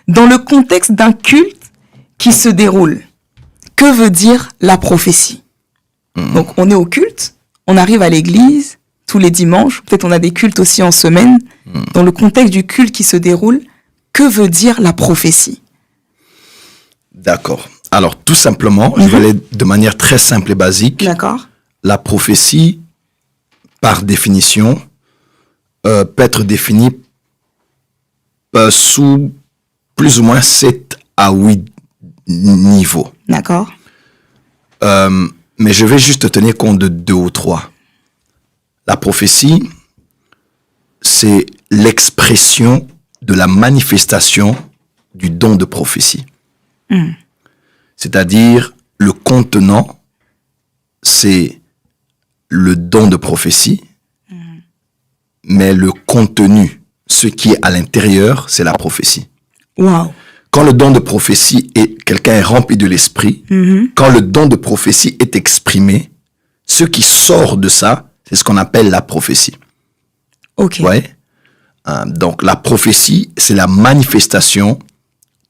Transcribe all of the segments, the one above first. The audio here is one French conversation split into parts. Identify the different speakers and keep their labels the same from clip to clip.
Speaker 1: dans le contexte d'un culte qui se déroule. Que veut dire la prophétie? Donc, on est au culte, on arrive à l'église tous les dimanches, peut-être on a des cultes aussi en semaine. Dans le contexte du culte qui se déroule, que veut dire la prophétie?
Speaker 2: D'accord. Alors, tout simplement, je vais aller de manière très simple et basique.
Speaker 1: D'accord.
Speaker 2: La prophétie, par définition, peut être définie sous plus ou moins 7 à 8 niveaux.
Speaker 1: D'accord.
Speaker 2: Mais je vais juste tenir compte de 2 ou 3. La prophétie, c'est l'expression de la manifestation du don de prophétie. C'est-à-dire, le contenant, c'est le don de prophétie, mais le contenu, ce qui est à l'intérieur, c'est la prophétie.
Speaker 1: Wow.
Speaker 2: Quand le don de prophétie quelqu'un est rempli de l'esprit, quand le don de prophétie est exprimé, ce qui sort de ça, c'est ce qu'on appelle la prophétie.
Speaker 1: Ok.
Speaker 2: Ouais. Donc, la prophétie, c'est la manifestation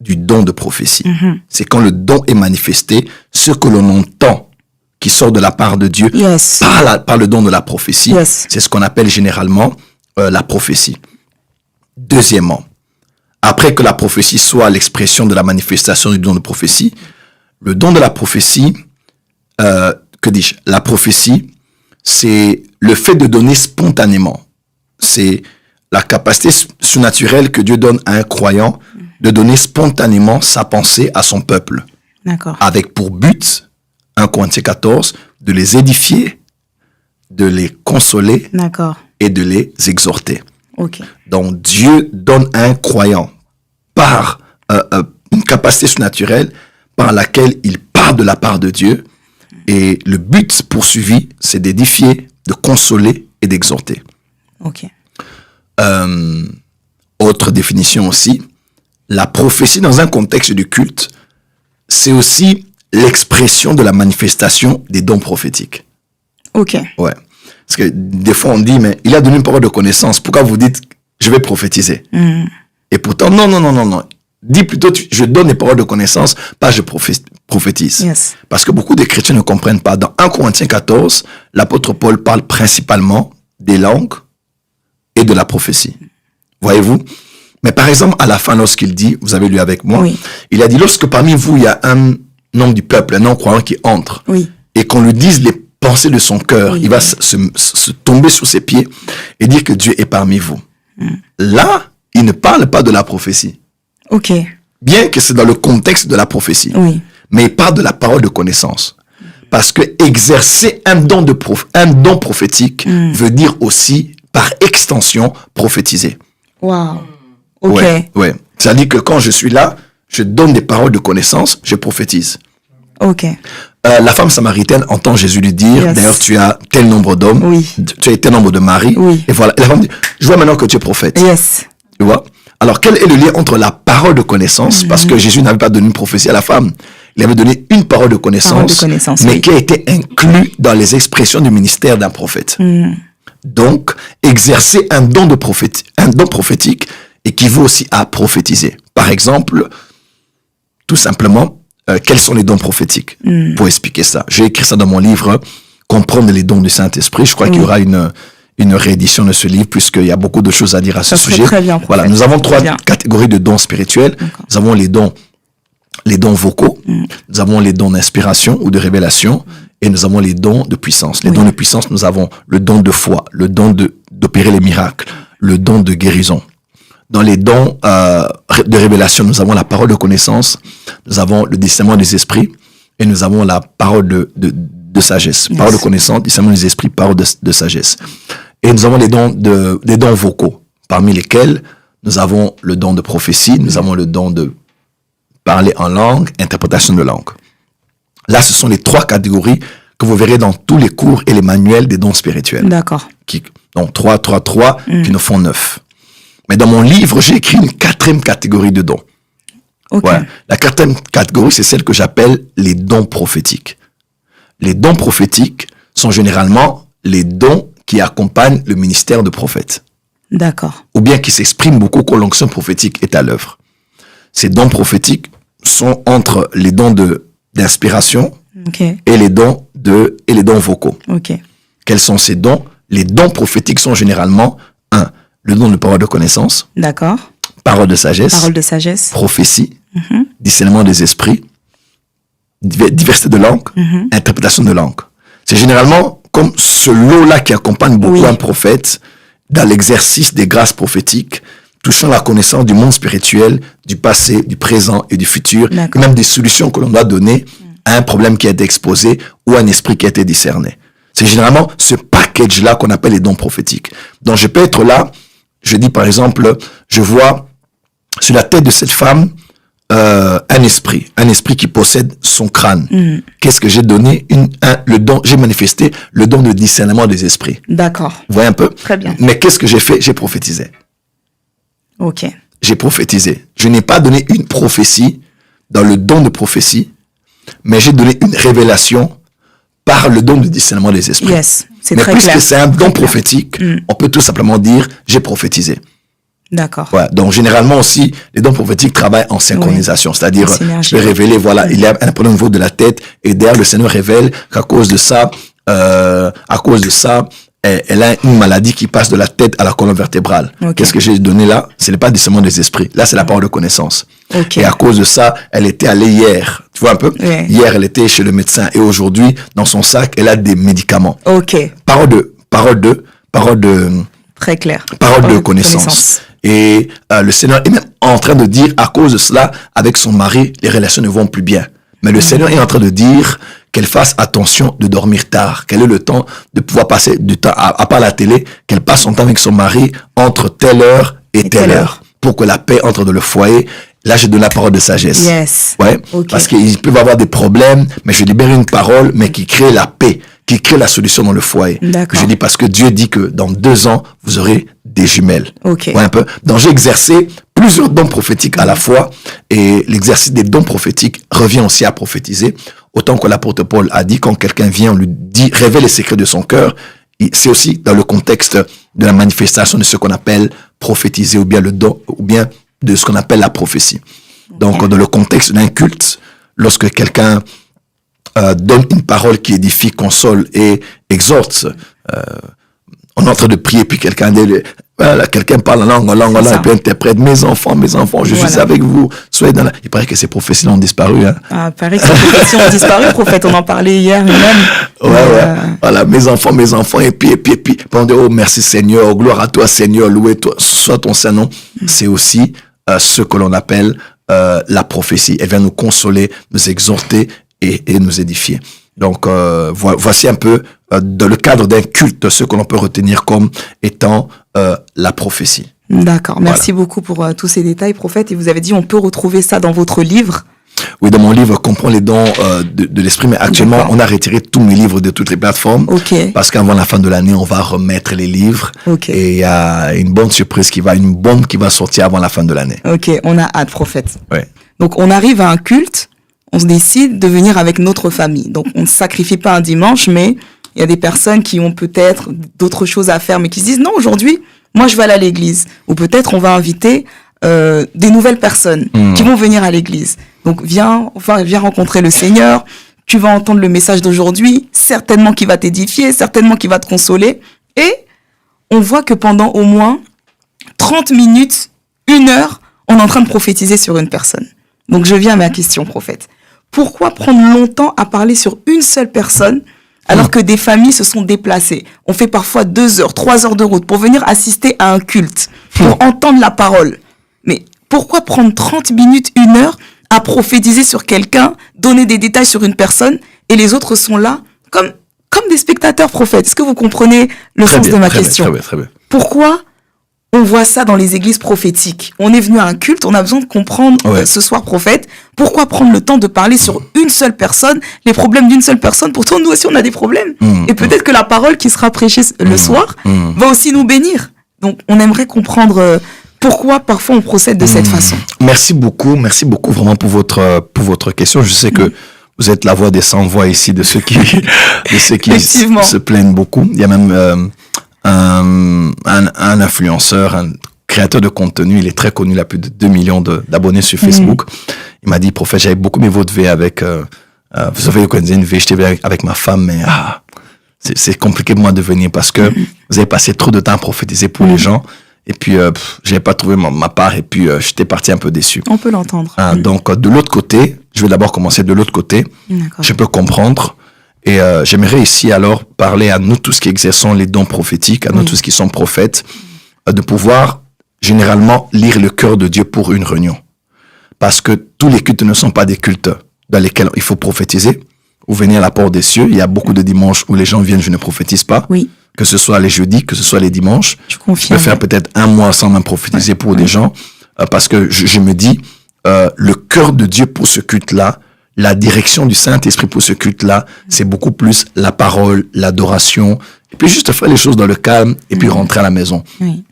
Speaker 2: du don de prophétie. C'est quand le don est manifesté, ce que l'on entend qui sort de la part de Dieu
Speaker 1: Yes.
Speaker 2: par le don de la prophétie,
Speaker 1: Yes.
Speaker 2: c'est ce qu'on appelle généralement la prophétie. Deuxièmement, après que la prophétie soit l'expression de la manifestation du don de prophétie, le don de la prophétie, la prophétie, c'est le fait de donner spontanément. C'est la capacité surnaturelle que Dieu donne à un croyant de donner spontanément sa pensée à son peuple.
Speaker 1: D'accord.
Speaker 2: Avec pour but, 1 Corinthiens 14, de les édifier, de les consoler
Speaker 1: D'accord.
Speaker 2: et de les exhorter.
Speaker 1: Ok.
Speaker 2: Donc Dieu donne à un croyant par une capacité surnaturelle par laquelle il part de la part de Dieu, et le but poursuivi, c'est d'édifier, de consoler et d'exhorter.
Speaker 1: Ok.
Speaker 2: Autre définition aussi, la prophétie dans un contexte du culte, c'est aussi l'expression de la manifestation des dons prophétiques.
Speaker 1: Ok.
Speaker 2: Ouais. Parce que des fois on dit, mais il a donné une parole de connaissance, pourquoi vous dites, je vais prophétiser? Et pourtant, non. Dis plutôt, je donne des paroles de connaissance, pas je prophétise.
Speaker 1: Yes.
Speaker 2: Parce que beaucoup de chrétiens ne comprennent pas. Dans 1 Corinthiens 14, l'apôtre Paul parle principalement des langues et de la prophétie. Voyez-vous? Mais par exemple, à la fin, lorsqu'il dit, vous avez lu avec moi,
Speaker 1: Oui.
Speaker 2: il a dit, lorsque parmi vous, il y a un homme du peuple, un non-croyant qui entre,
Speaker 1: Oui.
Speaker 2: et qu'on lui dise les pensées de son cœur,
Speaker 1: Oui.
Speaker 2: il va se tomber sous ses pieds et dire que Dieu est parmi vous. Là, il ne parle pas de la prophétie.
Speaker 1: Ok.
Speaker 2: Bien que c'est dans le contexte de la prophétie.
Speaker 1: Oui.
Speaker 2: Mais il parle de la parole de connaissance. Parce que exercer un don prophétique veut dire aussi, par extension, prophétiser.
Speaker 1: Wow. Ok.
Speaker 2: Ouais. C'est-à-dire que quand je suis là, je donne des paroles de connaissance, je prophétise.
Speaker 1: Ok.
Speaker 2: La femme samaritaine entend Jésus lui dire,
Speaker 1: Yes.
Speaker 2: d'ailleurs, tu as tel nombre d'hommes,
Speaker 1: Oui.
Speaker 2: tu as tel nombre de maris.
Speaker 1: Oui.
Speaker 2: Et voilà. Et la femme dit, je vois maintenant que tu es prophète.
Speaker 1: Yes.
Speaker 2: Tu vois? Alors, quel est le lien entre la parole de connaissance, parce que Jésus n'avait pas donné une prophétie à la femme, il avait donné une parole de connaissance, mais
Speaker 1: oui.
Speaker 2: qui a été inclus dans les expressions du ministère d'un prophète. Donc, exercer un don prophétique équivaut aussi à prophétiser. Par exemple, tout simplement, quels sont les dons prophétiques? Pour expliquer ça, j'ai écrit ça dans mon livre « Comprendre les dons du Saint-Esprit ». Je crois qu'il y aura une réédition de ce livre, puisqu'il y a beaucoup de choses à dire à ce sujet.
Speaker 1: Très bien,
Speaker 2: voilà, nous avons 3 catégories de dons spirituels. Nous avons les dons vocaux, nous avons les dons d'inspiration ou de révélation, et nous avons les dons de puissance. Les dons de puissance, nous avons le don de foi, le don d'opérer les miracles, le don de guérison. Dans les dons de révélation, nous avons la parole de connaissance, nous avons le discernement des esprits, et nous avons la parole de sagesse. Yes. Parole de connaissance, discernement des esprits, parole de sagesse. Et nous avons des dons vocaux, parmi lesquels nous avons le don de prophétie, nous avons le don de parler en langue, interprétation de langue. Là, ce sont les 3 catégories que vous verrez dans tous les cours et les manuels des dons spirituels.
Speaker 1: D'accord.
Speaker 2: Donc 3, qui nous font 9. Mais dans mon livre, j'ai écrit une 4e catégorie de dons.
Speaker 1: Okay.
Speaker 2: Ouais. La 4e catégorie, c'est celle que j'appelle les dons prophétiques. Les dons prophétiques sont généralement les dons qui accompagnent le ministère de prophète.
Speaker 1: D'accord.
Speaker 2: Ou bien qui s'expriment beaucoup quand l'onction prophétique est à l'œuvre. Ces dons prophétiques sont entre les dons d'inspiration
Speaker 1: Ok.
Speaker 2: et les dons vocaux.
Speaker 1: Ok.
Speaker 2: Quels sont ces dons? Les dons prophétiques sont généralement, le don de parole de connaissance,
Speaker 1: D'accord.
Speaker 2: parole de sagesse,
Speaker 1: Parole de sagesse.
Speaker 2: prophétie, discernement des esprits, diversité de langue, interprétation de langue. C'est généralement comme ce lot-là qui accompagne beaucoup un prophète dans l'exercice des grâces prophétiques, touchant la connaissance du monde spirituel, du passé, du présent et du futur, et même des solutions que l'on doit donner à un problème qui a été exposé ou à un esprit qui a été discerné. C'est généralement ce package-là qu'on appelle les dons prophétiques. Donc je peux être là, je dis par exemple, je vois sur la tête de cette femme un esprit qui possède son crâne. Qu'est-ce que j'ai donné? Le don, j'ai manifesté le don de discernement des esprits.
Speaker 1: D'accord.
Speaker 2: Vous voyez un peu?
Speaker 1: Très bien.
Speaker 2: Mais qu'est-ce que j'ai fait? J'ai prophétisé.
Speaker 1: Ok.
Speaker 2: J'ai prophétisé. Je n'ai pas donné une prophétie dans le don de prophétie, mais j'ai donné une révélation par le don de discernement des esprits.
Speaker 1: Yes, c'est
Speaker 2: mais
Speaker 1: très clair.
Speaker 2: puisque c'est un don prophétique, on peut tout simplement dire j'ai prophétisé.
Speaker 1: D'accord.
Speaker 2: Ouais, donc généralement aussi, les dons prophétiques travaillent en synchronisation, c'est-à-dire je vais révéler, voilà, il y a un problème au niveau de la tête et derrière le Seigneur révèle qu'à cause de ça, elle a une maladie qui passe de la tête à la colonne vertébrale.
Speaker 1: Okay.
Speaker 2: Qu'est-ce que j'ai donné là? Ce n'est pas le discernement des esprits. Là, c'est la parole de connaissance.
Speaker 1: Okay.
Speaker 2: Et à cause de ça, elle était allée hier. Tu vois un peu?
Speaker 1: Ouais.
Speaker 2: Hier, elle était chez le médecin et aujourd'hui, dans son sac, elle a des médicaments.
Speaker 1: Ok.
Speaker 2: Parole de
Speaker 1: Très clair.
Speaker 2: Parole de connaissance. Et le Seigneur est même en train de dire, à cause de cela, avec son mari, les relations ne vont plus bien. Mais le Seigneur est en train de dire qu'elle fasse attention de dormir tard, qu'elle ait le temps de pouvoir passer du temps, à part la télé, qu'elle passe son temps avec son mari entre telle heure et telle heure, pour que la paix entre dans le foyer. Là, je donne la parole de sagesse.
Speaker 1: Yes.
Speaker 2: Ouais.
Speaker 1: Okay.
Speaker 2: Parce qu'ils peuvent avoir des problèmes, mais je libère une parole, mais qui crée la paix, qui crée la solution dans le foyer.
Speaker 1: D'accord.
Speaker 2: Je dis parce que Dieu dit que dans 2 ans, vous aurez des jumelles.
Speaker 1: Ok.
Speaker 2: Ouais, un peu. Donc, j'ai exercé plusieurs dons prophétiques à la fois, et l'exercice des dons prophétiques revient aussi à prophétiser. Autant que l'apôtre Paul a dit, quand quelqu'un vient, on lui dit, révèle les secrets de son cœur. C'est aussi dans le contexte de la manifestation de ce qu'on appelle prophétiser, ou bien le don, ou bien de ce qu'on appelle la prophétie. Donc, dans le contexte d'un culte, lorsque quelqu'un donne une parole qui édifie, console et exhorte, on est en train de prier, puis quelqu'un parle en langue, et puis interprète, mes enfants, je suis avec vous, soyez dans la... Il paraît que ces prophéties ont disparu, hein.
Speaker 1: Ah, il paraît que ces prophéties ont disparu, prophète, on en parlait hier même.
Speaker 2: Voilà, mes enfants, et puis, on dit, oh, merci Seigneur, gloire à toi Seigneur, loué toi, soit ton Saint-Nom. C'est aussi ce que l'on appelle la prophétie. Elle vient nous consoler, nous exhorter et nous édifier. Donc, voici un peu, dans le cadre d'un culte, ce que l'on peut retenir comme étant la prophétie.
Speaker 1: D'accord. Merci beaucoup pour tous ces détails, prophète. Et vous avez dit, on peut retrouver ça dans votre livre.
Speaker 2: Oui, dans mon livre, Comprends les dons de l'esprit. Mais actuellement, on a retiré tous mes livres de toutes les plateformes.
Speaker 1: Ok.
Speaker 2: Parce qu'avant la fin de l'année, on va remettre les livres.
Speaker 1: Ok.
Speaker 2: Et il y a une bonne surprise une bombe qui va sortir avant la fin de l'année.
Speaker 1: Ok, on a hâte, prophète.
Speaker 2: Ouais.
Speaker 1: Donc, on arrive à un culte. On se décide de venir avec notre famille. Donc, on ne sacrifie pas un dimanche, mais il y a des personnes qui ont peut-être d'autres choses à faire, mais qui se disent, non, aujourd'hui, moi, je vais aller à l'église. Ou peut-être on va inviter des nouvelles personnes qui vont venir à l'église. Donc, viens rencontrer le Seigneur. Tu vas entendre le message d'aujourd'hui, certainement qui va t'édifier, certainement qui va te consoler. Et on voit que pendant au moins 30 minutes, 1 heure, on est en train de prophétiser sur une personne. Donc, je viens à ma question, prophète. Pourquoi prendre longtemps à parler sur une seule personne alors que des familles se sont déplacées? On fait parfois 2 heures, 3 heures de route pour venir assister à un culte, pour entendre la parole. Mais pourquoi prendre 30 minutes, 1 heure à prophétiser sur quelqu'un, donner des détails sur une personne et les autres sont là comme des spectateurs, prophètes? Est-ce que vous comprenez le sens de ma question?
Speaker 2: Très bien.
Speaker 1: Pourquoi on voit ça dans les églises prophétiques? On est venu à un culte, on a besoin de comprendre ce soir, prophète. Pourquoi prendre le temps de parler sur une seule personne, les problèmes d'une seule personne? Pourtant, nous aussi, on a des problèmes. Et peut-être que la parole qui sera prêchée le soir va aussi nous bénir. Donc, on aimerait comprendre pourquoi parfois on procède de cette façon.
Speaker 2: Merci beaucoup vraiment pour votre question. Je sais que vous êtes la voix des sans-voix ici, de ceux qui se plaignent beaucoup. Il y a même un influenceur créateur de contenu, il est très connu, il a plus de 2 millions d'abonnés sur Facebook. Il m'a dit, prophète, j'avais beaucoup aimé votre vie avec, vous savez, quand une vie, j'étais avec ma femme, mais c'est compliqué pour moi de venir parce que vous avez passé trop de temps à prophétiser pour les gens. Et puis, j'avais pas trouvé ma part et puis j'étais parti un peu déçu.
Speaker 1: On peut l'entendre.
Speaker 2: Donc, de l'autre côté, je vais d'abord commencer de l'autre côté. Je peux comprendre. Et j'aimerais ici alors parler à nous tous qui exerçons les dons prophétiques, à nous tous qui sommes prophètes, de pouvoir généralement lire le cœur de Dieu pour une réunion. Parce que tous les cultes ne sont pas des cultes dans lesquels il faut prophétiser ou venir à la porte des cieux. Il y a beaucoup de dimanches où les gens viennent, je ne prophétise pas.
Speaker 1: Oui.
Speaker 2: Que ce soit les jeudis, que ce soit les dimanches.
Speaker 1: Je confirme.
Speaker 2: Je peux faire peut-être 1 mois sans même prophétiser pour des gens. Parce que je me dis, le cœur de Dieu pour ce culte-là, la direction du Saint-Esprit pour ce culte-là, c'est beaucoup plus la parole, l'adoration. Et puis juste faire les choses dans le calme et puis rentrer à la maison.
Speaker 1: Oui.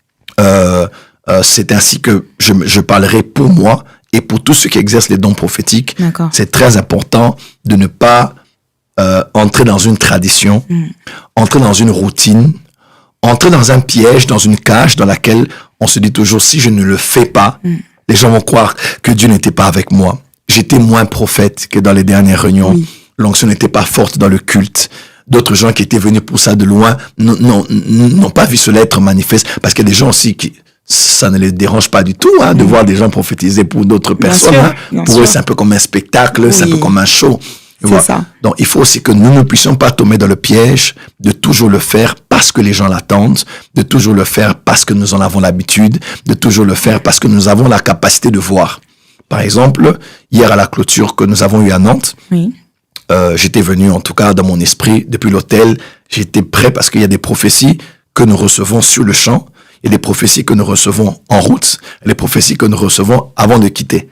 Speaker 2: C'est ainsi que je parlerai pour moi et pour tous ceux qui exercent les dons prophétiques.
Speaker 1: D'accord.
Speaker 2: C'est très important de ne pas entrer dans une tradition, entrer dans une routine, entrer dans un piège, dans une cage dans laquelle on se dit toujours, si je ne le fais pas, les gens vont croire que Dieu n'était pas avec moi. J'étais moins prophète que dans les dernières réunions.
Speaker 1: Oui.
Speaker 2: L'onction n'était pas forte dans le culte. D'autres gens qui étaient venus pour ça de loin n'ont pas vu cela être manifeste. Parce qu'il y a des gens aussi qui, ça ne les dérange pas du tout de voir des gens prophétiser pour d'autres personnes. Pour eux, c'est un peu comme un spectacle, c'est un peu comme un show.
Speaker 1: C'est ça.
Speaker 2: Donc, il faut aussi que nous ne puissions pas tomber dans le piège de toujours le faire parce que les gens l'attendent, de toujours le faire parce que nous en avons l'habitude, de toujours le faire parce que nous avons la capacité de voir. Par exemple, hier à la clôture que nous avons eue à Nantes, j'étais venu, en tout cas dans mon esprit, depuis l'hôtel, j'étais prêt parce qu'il y a des prophéties que nous recevons sur le champ, il y a des prophéties que nous recevons en route, et des prophéties que nous recevons avant de quitter.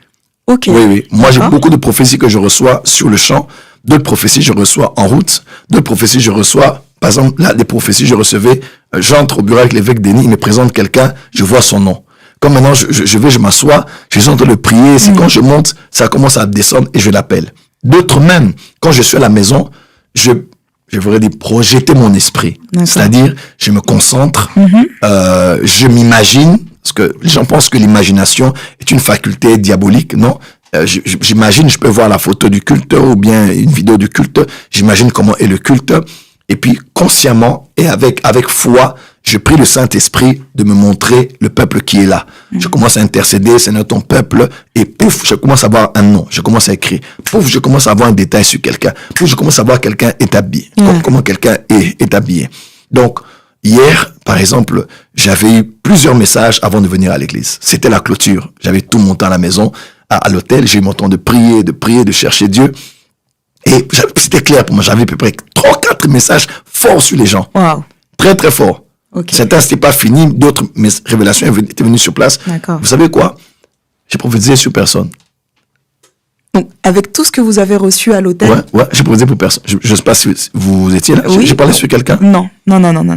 Speaker 1: Ok.
Speaker 2: Oui. Moi, j'ai beaucoup de prophéties que je reçois sur le champ, d'autres prophéties je reçois en route, d'autres prophéties je reçois, par exemple, là, des prophéties je recevais, j'entre au bureau avec l'évêque Denis, il me présente quelqu'un, je vois son nom. Comme maintenant, je m'assois, je suis en train de prier, c'est quand je monte, ça commence à descendre et je l'appelle. D'autres même, quand je suis à la maison, je voudrais dire projeter mon esprit. C'est-à-dire, je me concentre, je m'imagine, parce que les gens pensent que l'imagination est une faculté diabolique, non? J'imagine, je peux voir la photo du culte ou bien une vidéo du culte, j'imagine comment est le culte, et puis consciemment et avec foi, je prie le Saint-Esprit de me montrer le peuple qui est là. Je commence à intercéder, Seigneur, ton peuple, et pouf, je commence à voir un nom, je commence à écrire. Pouf, je commence à voir un détail sur quelqu'un. Pouf, je commence à voir quelqu'un est habillé. Comment quelqu'un est habillé. Donc, hier, par exemple, j'avais eu plusieurs messages avant de venir à l'église. C'était la clôture. J'avais tout mon temps à la maison, à l'hôtel. J'ai eu mon temps de prier, de chercher Dieu. Et c'était clair pour moi. J'avais à peu près 3-4 messages forts sur les gens.
Speaker 1: Wow.
Speaker 2: Très, très forts.
Speaker 1: Okay.
Speaker 2: Certains, c'était pas fini. D'autres révélations étaient venues sur place. Vous savez quoi? J'ai prophétisé sur personne.
Speaker 1: Donc, avec tout ce que vous avez reçu à l'hôtel?
Speaker 2: Ouais, j'ai prophétisé pour personne. Je ne sais pas si vous étiez là.
Speaker 1: Oui.
Speaker 2: J'ai parlé sur quelqu'un?
Speaker 1: Non.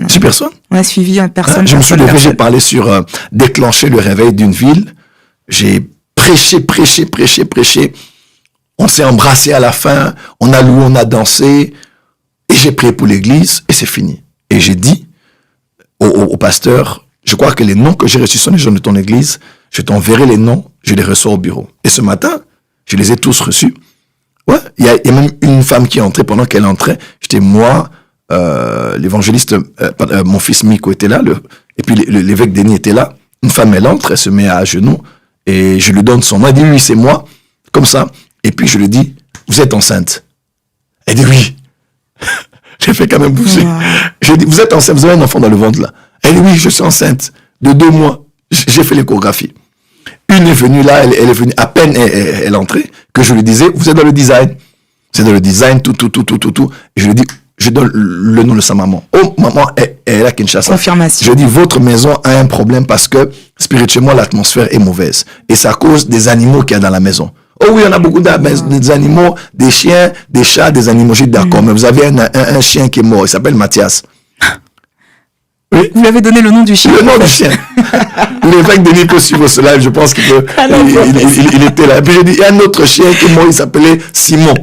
Speaker 2: Sur personne?
Speaker 1: On a suivi une personne.
Speaker 2: Je me suis levé, j'ai parlé sur déclencher le réveil d'une ville. J'ai prêché. On s'est embrassé à la fin. On a loué, on a dansé. Et j'ai prié pour l'église et c'est fini. Et j'ai dit au pasteur, je crois que les noms que j'ai reçus sont les gens de ton église. Je t'enverrai les noms, je les reçois au bureau. Et ce matin, je les ai tous reçus. Ouais, il y a même une femme qui est entrée pendant qu'elle entrait. J'étais moi, l'évangéliste, mon fils Miko était là, et puis l'évêque Denis était là. Une femme, elle entre, elle se met à genoux, et je lui donne son nom. Elle dit, oui, c'est moi, comme ça. Et puis je lui dis, vous êtes enceinte? Elle dit, oui. J'ai fait quand même bouger. J'ai dit, vous êtes enceinte, vous avez un enfant dans le ventre là. Elle dit, oui, je suis enceinte de 2 mois. J'ai fait l'échographie. Une est venue là, elle est venue, à peine elle est entrée, que je lui disais, vous êtes dans le design. Vous êtes dans le design, tout. Et je lui dis, je donne le nom de sa maman. Oh, maman, elle est à Kinshasa.
Speaker 1: Confirmation.
Speaker 2: Je dis, votre maison a un problème parce que, spirituellement, l'atmosphère est mauvaise. Et c'est à cause des animaux qu'il y a dans la maison. Oh oui, on a beaucoup des animaux, des chiens, des chats, des animaux. J'ai dit, d'accord, mais vous avez un chien qui est mort, il s'appelle Mathias.
Speaker 1: Oui. Vous lui avez donné le nom du chien.
Speaker 2: Le nom du chien. L'évêque Denis peut suivre ce live, je pense qu'il peut. Il était là. Et puis j'ai dit, il y a un autre chien qui est mort, il s'appelait Simon.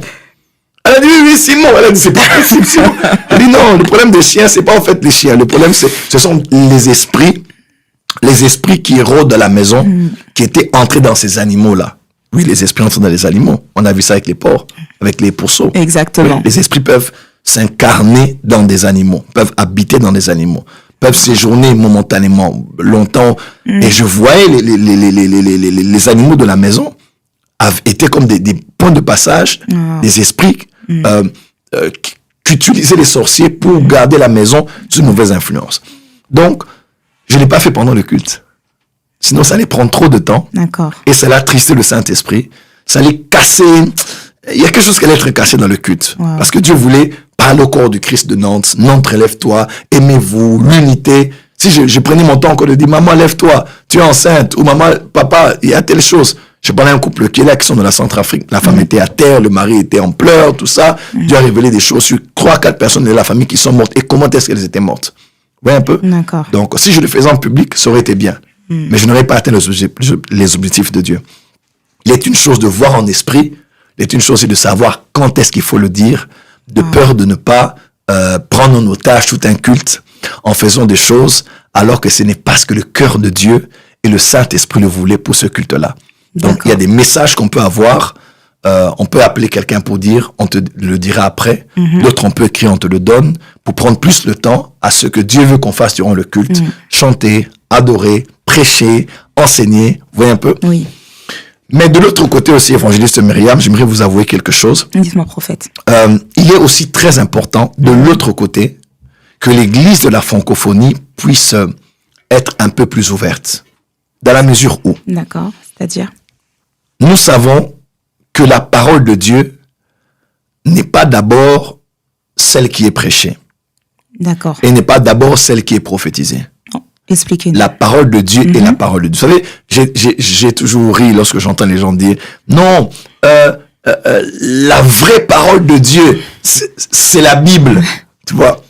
Speaker 2: Elle a dit, oui, Simon. Elle a dit, c'est pas possible, Simon. Elle a dit, non, le problème des chiens, c'est pas en fait les chiens. Le problème, ce sont les esprits les esprits qui rôdent dans la maison, qui étaient entrés dans ces animaux-là. Oui, les esprits entrent dans les animaux. On a vu ça avec les porcs, avec les pourceaux.
Speaker 1: Exactement.
Speaker 2: Oui, les esprits peuvent s'incarner dans des animaux, peuvent habiter dans des animaux, peuvent séjourner momentanément, longtemps. Et je voyais les animaux de la maison étaient comme des points de passage, des esprits qu'utilisaient les sorciers pour garder la maison sous mauvaise influence. Donc, je ne l'ai pas fait pendant le culte. Sinon, ça allait prendre trop de temps.
Speaker 1: D'accord.
Speaker 2: Et ça allait attrister le Saint-Esprit. Ça allait casser. Il y a quelque chose qui allait être cassé dans le culte.
Speaker 1: Wow.
Speaker 2: Parce que Dieu voulait parler au corps du Christ de Nantes. Nantes, relève-toi. Aimez-vous. L'unité. Si je prenais mon temps encore de dire, maman, lève-toi. Tu es enceinte. Ou maman, papa, il y a telle chose. Je parlais à un couple qui est là, qui sont de la Centrafrique. La femme était à terre, le mari était en pleurs, tout ça. Dieu a révélé des choses sur 3-4 personnes de la famille qui sont mortes. Et comment est-ce qu'elles étaient mortes? Vous voyez un peu?
Speaker 1: D'accord.
Speaker 2: Donc, si je le faisais en public, ça aurait été bien. Mais je n'aurais pas atteint les objectifs de Dieu. Il est une chose de voir en esprit, il est une chose de savoir quand est-ce qu'il faut le dire, de peur de ne pas prendre en otage tout un culte en faisant des choses alors que ce n'est pas ce que le cœur de Dieu et le Saint-Esprit le voulaient pour ce culte-là. Donc, il y a des messages qu'on peut avoir. On peut appeler quelqu'un pour dire, on te le dira après. D'autres, on peut écrire, on te le donne pour prendre plus le temps à ce que Dieu veut qu'on fasse durant le culte. Chanter, adorer, prêcher, enseigner. Vous voyez un peu?
Speaker 1: Oui.
Speaker 2: Mais de l'autre côté aussi, évangéliste Myriam, j'aimerais vous avouer quelque chose.
Speaker 1: Dites-moi, prophète.
Speaker 2: Il est aussi très important, de l'autre côté, que l'église de la francophonie puisse être un peu plus ouverte. Dans la mesure où?
Speaker 1: D'accord. C'est-à-dire?
Speaker 2: Nous savons que la parole de Dieu n'est pas d'abord celle qui est prêchée.
Speaker 1: D'accord.
Speaker 2: Et n'est pas d'abord celle qui est prophétisée.
Speaker 1: Non. Expliquez-nous.
Speaker 2: La parole de Dieu est la parole de Dieu. Vous savez, j'ai toujours ri lorsque j'entends les gens dire « Non, la vraie parole de Dieu, c'est la Bible. » Tu vois?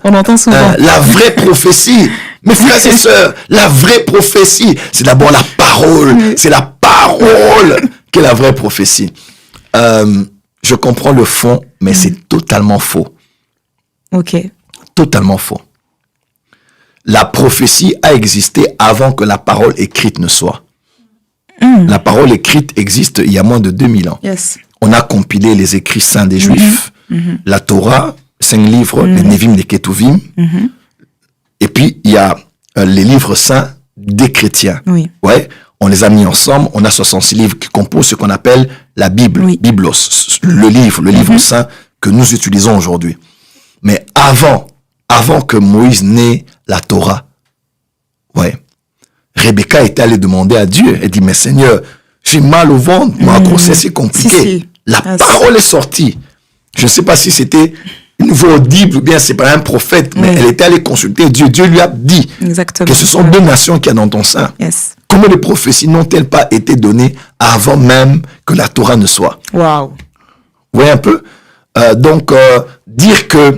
Speaker 1: On entend souvent.
Speaker 2: La vraie prophétie. Mes frères et sœurs, la vraie prophétie, c'est d'abord la parole. C'est la parole qui est la vraie prophétie. Je comprends le fond, mais c'est totalement faux.
Speaker 1: Ok.
Speaker 2: Totalement faux. La prophétie a existé avant que la parole écrite ne soit. La parole écrite existe il y a moins de 2000 ans.
Speaker 1: Yes.
Speaker 2: On a compilé les écrits saints des Juifs, la Torah, 5 livres, les Nevim, les Ketuvim. Et puis, il y a les livres saints des chrétiens.
Speaker 1: Oui.
Speaker 2: Ouais, on les a mis ensemble. On a 66 livres qui composent ce qu'on appelle la Bible, Biblos, le livre saint que nous utilisons aujourd'hui. Mais avant que Moïse n'ait la Torah, ouais, Rebecca était allée demander à Dieu. Elle dit, mais Seigneur, j'ai mal au ventre, ma grossesse est compliquée. La parole est sortie. Je ne sais pas si c'était une voix audible ou bien c'est pas un prophète, mais elle était allée consulter Dieu. Dieu lui a dit que ce sont 2 nations qu'il y a dans ton sein.
Speaker 1: Yes.
Speaker 2: Comment les prophéties n'ont-elles pas été données avant même que la Torah ne soit?
Speaker 1: Wow.
Speaker 2: Vous voyez un peu? Donc, dire que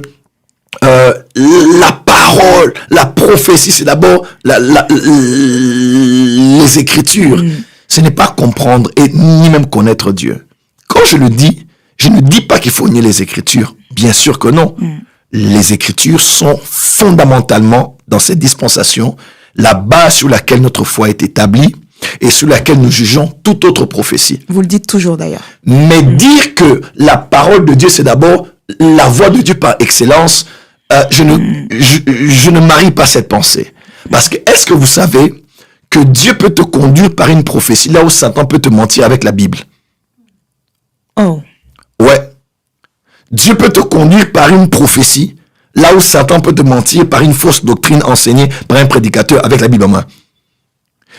Speaker 2: la parole, la prophétie, c'est d'abord les Écritures. Ce n'est pas comprendre et ni même connaître Dieu. Quand je le dis, je ne dis pas qu'il faut nier les Écritures. Bien sûr que non. Les Écritures sont fondamentalement, dans cette dispensation, la base sur laquelle notre foi est établie et sur laquelle nous jugeons toute autre prophétie.
Speaker 1: Vous le dites toujours d'ailleurs.
Speaker 2: Mais dire que la parole de Dieu, c'est d'abord la voix de Dieu par excellence, je ne marie pas cette pensée. Parce que est-ce que vous savez que Dieu peut te conduire par une prophétie là où Satan peut te mentir avec la Bible?
Speaker 1: Oh.
Speaker 2: Ouais. Dieu peut te conduire par une prophétie là où Satan peut te mentir par une fausse doctrine enseignée par un prédicateur avec la Bible en main.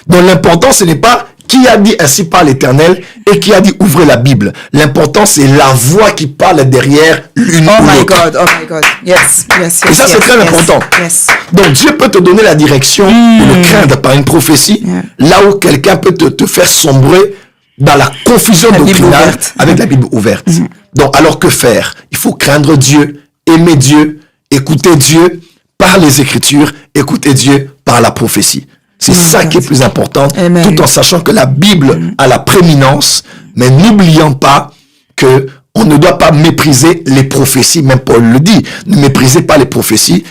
Speaker 2: Donc l'important, ce n'est pas qui a dit ainsi par l'Éternel et qui a dit ouvrez la Bible. L'important, c'est la voix qui parle derrière l'une ou l'autre.
Speaker 1: Oh my God. Yes.
Speaker 2: Et ça, c'est très important.
Speaker 1: Yes.
Speaker 2: Donc Dieu peut te donner la direction ou le craindre par une prophétie là où quelqu'un peut te faire sombrer dans la confusion doctrinale avec la Bible ouverte. Donc, alors que faire? Il faut craindre Dieu, aimer Dieu, écouter Dieu par les Écritures, écouter Dieu par la prophétie. C'est ça qui est plus important, tout en sachant que la Bible a la prééminence, mais n'oublions pas que on ne doit pas mépriser les prophéties, même Paul le dit, ne méprisez pas les prophéties,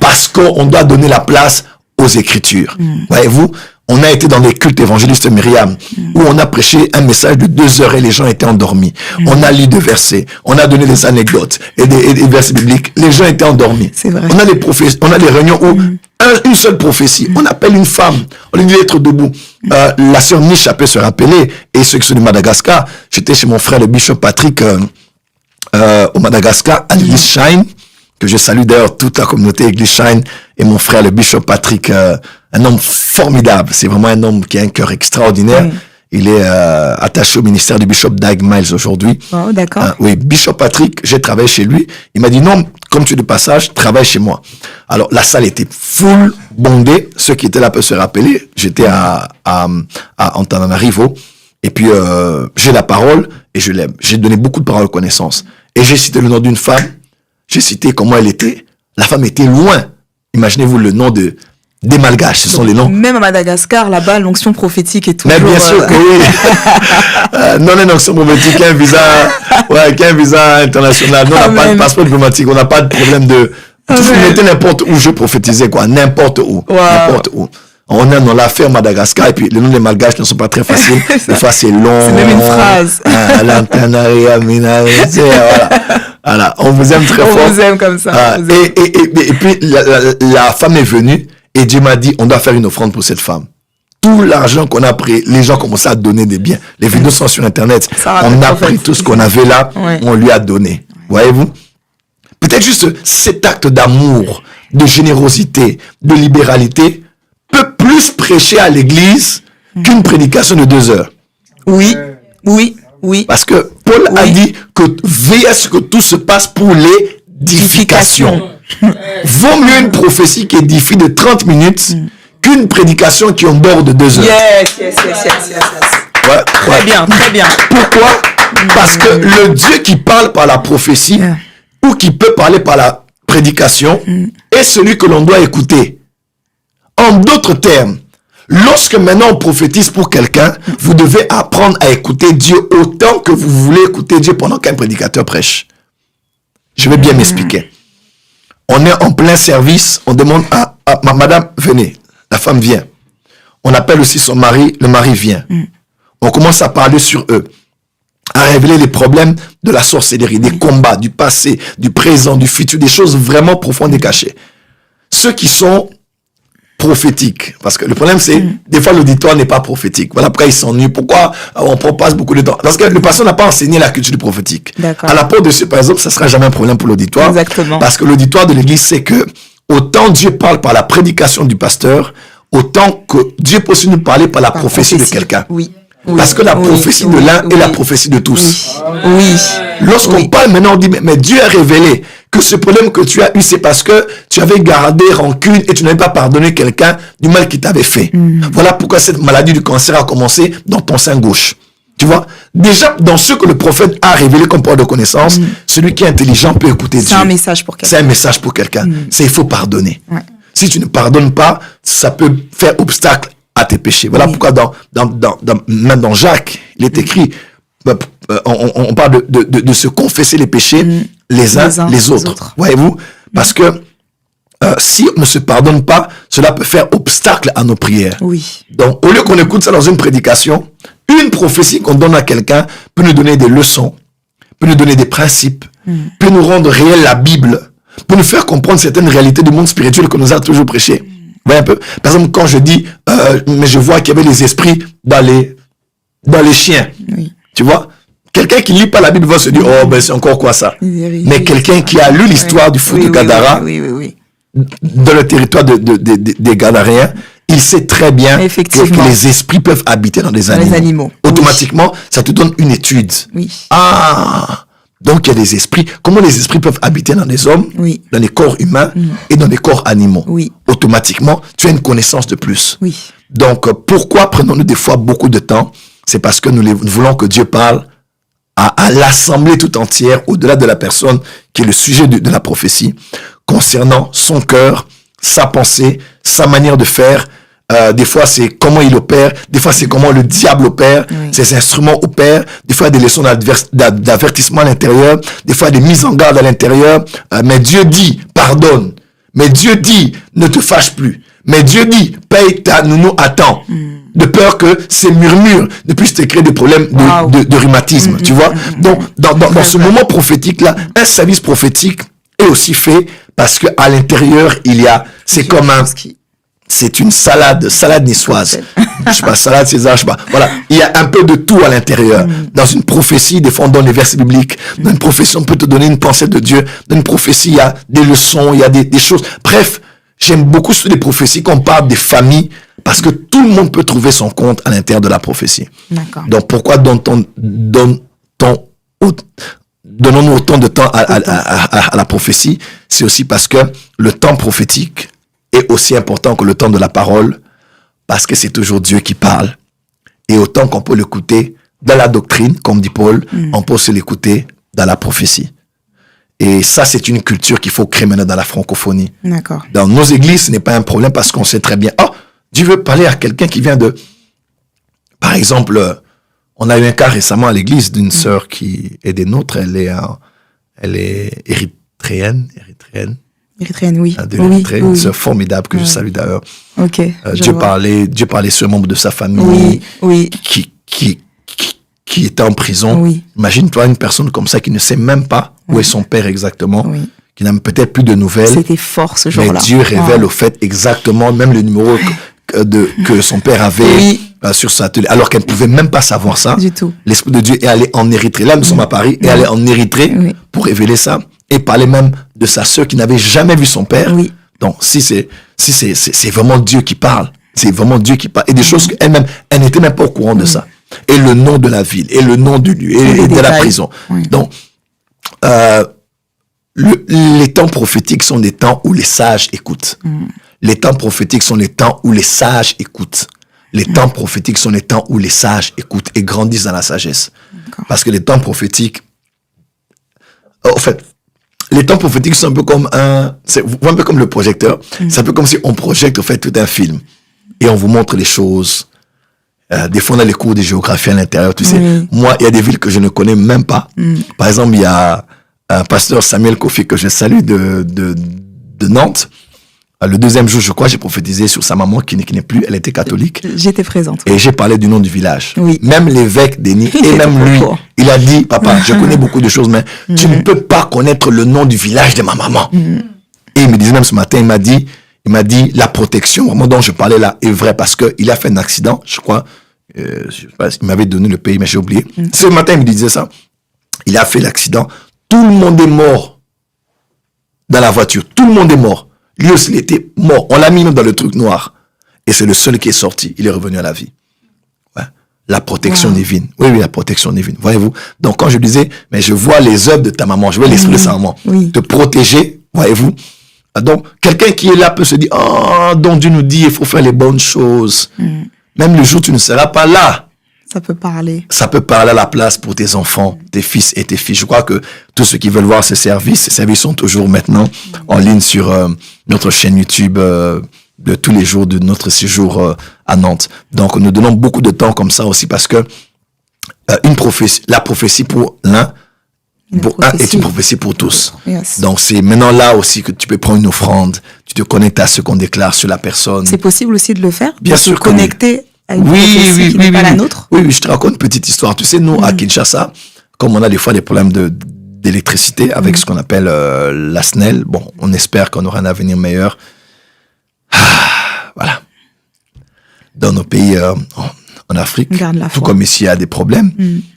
Speaker 2: parce qu'on doit donner la place aux Écritures. Voyez-vous, on a été dans des cultes évangélistes Myriam, où on a prêché un message de 2 heures et les gens étaient endormis. On a lu des versets, on a donné des anecdotes et des versets bibliques. Les gens étaient endormis.
Speaker 1: C'est vrai.
Speaker 2: On a des réunions où une seule prophétie. On appelle une femme, on lui dit d'être debout. La sœur Niche peut se rappeler, et ceux qui sont de Madagascar, j'étais chez mon frère le bishop Patrick au Madagascar, à l'église Shine, que je salue d'ailleurs toute la communauté église Shine, et mon frère le bishop Patrick, un homme formidable. C'est vraiment un homme qui a un cœur extraordinaire. Il est attaché au ministère du bishop Dag Miles aujourd'hui.
Speaker 1: Oh, d'accord.
Speaker 2: Oui, Bishop Patrick, j'ai travaillé chez lui. Il m'a dit non, comme tu es de passage, travaille chez moi. Alors la salle était full, bondée. Ceux qui étaient là peuvent se rappeler. J'étais à Antananarivo. Et puis j'ai la parole et je l'aime. J'ai donné beaucoup de paroles de connaissance. Et j'ai cité le nom d'une femme. J'ai cité comment elle était. La femme était loin. Imaginez-vous le nom des Malgaches, ce sont les noms.
Speaker 1: Même à Madagascar, là-bas, l'onction prophétique est toujours...
Speaker 2: Mais bien sûr que oui. Non, l'onction prophétique, qui a un visa international. Nous, on n'a pas de passeport diplomatique, on n'a pas de problème de... Tu mettez n'importe où, je prophétisais, quoi. N'importe où. Wow. N'importe où. On est dans l'affaire Madagascar, et puis les noms des Malgaches ne sont pas très faciles. Des fois, c'est long.
Speaker 1: C'est même une phrase.
Speaker 2: Voilà. On vous aime très fort.
Speaker 1: On vous aime comme ça.
Speaker 2: Et puis, la femme est venue. Et Dieu m'a dit, on doit faire une offrande pour cette femme. Tout l'argent qu'on a pris, les gens commençaient à donner des biens. Les vidéos sont sur Internet. On a pris tout ce qu'on avait là, on lui a donné. Voyez-vous? Peut-être juste cet acte d'amour, de générosité, de libéralité peut plus prêcher à l'église qu'une prédication de 2 heures.
Speaker 1: Oui.
Speaker 2: Parce que Paul a dit que veillez à ce que tout se passe pour l'édification. Vaut mieux une prophétie qui édifie de 30 minutes qu'une prédication qui en dort de 2 heures.
Speaker 1: Yes. Très bien.
Speaker 2: Pourquoi? Parce que le Dieu qui parle par la prophétie ou qui peut parler par la prédication est celui que l'on doit écouter. En d'autres termes, lorsque maintenant on prophétise pour quelqu'un, vous devez apprendre à écouter Dieu autant que vous voulez écouter Dieu pendant qu'un prédicateur prêche. Je vais bien m'expliquer. On est en plein service, on demande à madame, venez. La femme vient. On appelle aussi son mari, le mari vient. On commence à parler sur eux, à révéler les problèmes de la sorcellerie, des combats, du passé, du présent, du futur, des choses vraiment profondes et cachées. Ceux qui sont prophétiques, parce que le problème c'est, des fois l'auditoire n'est pas prophétique. Voilà pourquoi ils s'ennuient. Pourquoi on passe beaucoup de temps? Parce que le pasteur n'a pas enseigné la culture du prophétique. À l'apport de ce, par exemple, ça sera jamais un problème pour l'auditoire.
Speaker 1: Exactement.
Speaker 2: Parce que l'auditoire de l'église sait que autant Dieu parle par la prédication du pasteur, autant que Dieu peut aussi nous parler par la prophétie de quelqu'un. Parce que la prophétie de l'un est la prophétie de tous. Lorsqu'on parle maintenant, on dit, mais Dieu a révélé que ce problème que tu as eu, c'est parce que tu avais gardé rancune et tu n'avais pas pardonné quelqu'un du mal qu'il t'avait fait. Voilà pourquoi cette maladie du cancer a commencé dans ton sein gauche. Tu vois, déjà, dans ce que le prophète a révélé comme parole de connaissance, celui qui est intelligent peut écouter Dieu.
Speaker 1: C'est un message pour quelqu'un.
Speaker 2: C'est un message pour quelqu'un. C'est il faut pardonner. Si tu ne pardonnes pas, ça peut faire obstacle à tes péchés. Voilà pourquoi même dans Jacques, il est écrit, on parle de se confesser les péchés les uns les autres. Voyez-vous? Parce que si on ne se pardonne pas, cela peut faire obstacle à nos prières. Donc, au lieu qu'on écoute ça dans une prédication, une prophétie qu'on donne à quelqu'un peut nous donner des leçons, peut nous donner des principes, peut nous rendre réel la Bible, peut nous faire comprendre certaines réalités du monde spirituel que nous a toujours prêché. Vous voyez un peu? Par exemple, quand je dis, mais je vois qu'il y avait les esprits dans les chiens. Tu vois? Quelqu'un qui lit pas la Bible va se dire, oh, ben c'est encore quoi ça? Mais quelqu'un qui a lu l'histoire du fou de Gadara, dans le territoire des Gadaréens, il sait très bien que les esprits peuvent habiter dans des animaux. Automatiquement, ça te donne une étude. Donc il y a des esprits. Comment les esprits peuvent habiter dans des hommes, dans des corps humains et dans des corps animaux? Automatiquement, tu as une connaissance de plus. Donc pourquoi prenons-nous des fois beaucoup de temps? C'est parce que nous voulons que Dieu parle à l'assemblée tout entière, au-delà de la personne qui est le sujet de la prophétie, concernant son cœur, sa pensée, sa manière de faire. Des fois, c'est comment il opère. Des fois, c'est comment le diable opère. Ses instruments opèrent. Des fois, il y a des leçons d'avertissement à l'intérieur. Des fois, des mises en garde à l'intérieur. Mais Dieu dit, pardonne. Mais Dieu dit, ne te fâche plus. Mais Dieu dit, paye ta nounou à temps. De peur que ces murmures ne puissent te créer des problèmes de rhumatisme, tu vois. Donc, dans ce moment prophétique-là, un service prophétique est aussi fait parce que à l'intérieur, il y a, c'est comme c'est une salade niçoise. Je sais pas, salade César, je sais pas. Voilà. Il y a un peu de tout à l'intérieur. Dans une prophétie, des fois, on donne les versets bibliques. Dans une prophétie, on peut te donner une pensée de Dieu. Dans une prophétie, il y a des leçons, il y a des choses. Bref, j'aime beaucoup sur les prophéties qu'on parle des familles parce que tout le monde peut trouver son compte à l'intérieur de la prophétie.
Speaker 1: D'accord.
Speaker 2: Donc, pourquoi donnons-nous autant de temps à la prophétie? C'est aussi parce que le temps prophétique est aussi important que le temps de la parole, parce que c'est toujours Dieu qui parle. Et autant qu'on peut l'écouter dans la doctrine, comme dit Paul, on peut aussi l'écouter dans la prophétie. Et ça, c'est une culture qu'il faut créer maintenant dans la francophonie.
Speaker 1: D'accord.
Speaker 2: Dans nos églises, ce n'est pas un problème parce qu'on sait très bien, Dieu veut parler à quelqu'un qui vient de... Par exemple, on a eu un cas récemment à l'église d'une sœur qui est des nôtres, elle est érythréenne,
Speaker 1: oui.
Speaker 2: Une sœur formidable que je salue d'ailleurs.
Speaker 1: Ok.
Speaker 2: Dieu parlait sur un membre de sa famille qui était en prison.
Speaker 1: Oui.
Speaker 2: Imagine-toi une personne comme ça qui ne sait même pas où est son père exactement, qui n'a peut-être plus de nouvelles.
Speaker 1: C'était fort ce jour-là.
Speaker 2: Mais Dieu révèle au fait exactement même le numéro que son père avait sur sa télé, alors qu'elle ne pouvait même pas savoir ça.
Speaker 1: Du tout.
Speaker 2: L'Esprit de Dieu est allé en Érythrée. Là, nous sommes à Paris, est allé en Érythrée pour révéler ça. Et parler même de sa sœur qui n'avait jamais vu son père.
Speaker 1: Oui.
Speaker 2: Donc, c'est vraiment Dieu qui parle. C'est vraiment Dieu qui parle. Et des choses qu'elle-même, elle n'était même pas au courant de ça. Et le nom de la ville, et le nom du lieu, et de la prison. Oui. Donc, les temps prophétiques sont des temps où les sages écoutent. Les temps prophétiques sont les temps où les sages écoutent. Les temps prophétiques sont les temps où les sages écoutent et grandissent dans la sagesse. Parce que les temps prophétiques, en fait, les temps prophétiques sont un peu comme un peu comme le projecteur. C'est un peu comme si on projette, en fait, tout un film. Et on vous montre les choses. Des fois, on a les cours de géographie à l'intérieur, tu sais. Moi, il y a des villes que je ne connais même pas. Par exemple, il y a un pasteur Samuel Kofi que je salue de Nantes. Le deuxième jour, je crois, j'ai prophétisé sur sa maman qui n'est plus, elle était catholique.
Speaker 1: J'étais présente.
Speaker 2: Et j'ai parlé du nom du village.
Speaker 1: Oui.
Speaker 2: Même l'évêque Denis, et même lui, il a dit, papa, je connais beaucoup de choses, mais tu ne peux pas connaître le nom du village de ma maman. Et il me disait même ce matin, il m'a dit, la protection, vraiment dont je parlais là, est vraie parce que il a fait un accident, je crois, je sais pas, il m'avait donné le pays, mais j'ai oublié. Ce matin, il me disait ça. Il a fait l'accident. Tout le monde est mort dans la voiture. Tout le monde est mort. Lui aussi, il était mort. On l'a mis dans le truc noir. Et c'est le seul qui est sorti. Il est revenu à la vie. Ouais. La protection divine. Oui, la protection divine. Voyez-vous? Donc, quand je disais, mais je vois les œuvres de ta maman, je vois l'esprit de sa maman. Te protéger, voyez-vous? Donc, quelqu'un qui est là peut se dire, donc Dieu nous dit, il faut faire les bonnes choses. Même le jour où tu ne seras pas là.
Speaker 1: Ça peut parler.
Speaker 2: Ça peut parler à la place pour tes enfants, tes fils et tes filles. Je crois que tous ceux qui veulent voir ces services sont toujours maintenant en ligne sur notre chaîne YouTube de tous les jours de notre séjour à Nantes. Donc, nous donnons beaucoup de temps comme ça aussi parce que la prophétie pour l'un est une prophétie pour tous.
Speaker 1: Yes.
Speaker 2: Donc, c'est maintenant là aussi que tu peux prendre une offrande, tu te connectes à ce qu'on déclare sur la personne.
Speaker 1: C'est possible aussi de le faire?
Speaker 2: Bien sûr.
Speaker 1: Se connecter à une prophétie qui n'est pas la nôtre?
Speaker 2: Oui, je te raconte une petite histoire. Tu sais, nous, à Kinshasa, comme on a des fois des problèmes d'électricité avec ce qu'on appelle la SNEL, bon, on espère qu'on aura un avenir meilleur. Voilà. Dans nos pays en Afrique, tout comme ici, il y a des problèmes.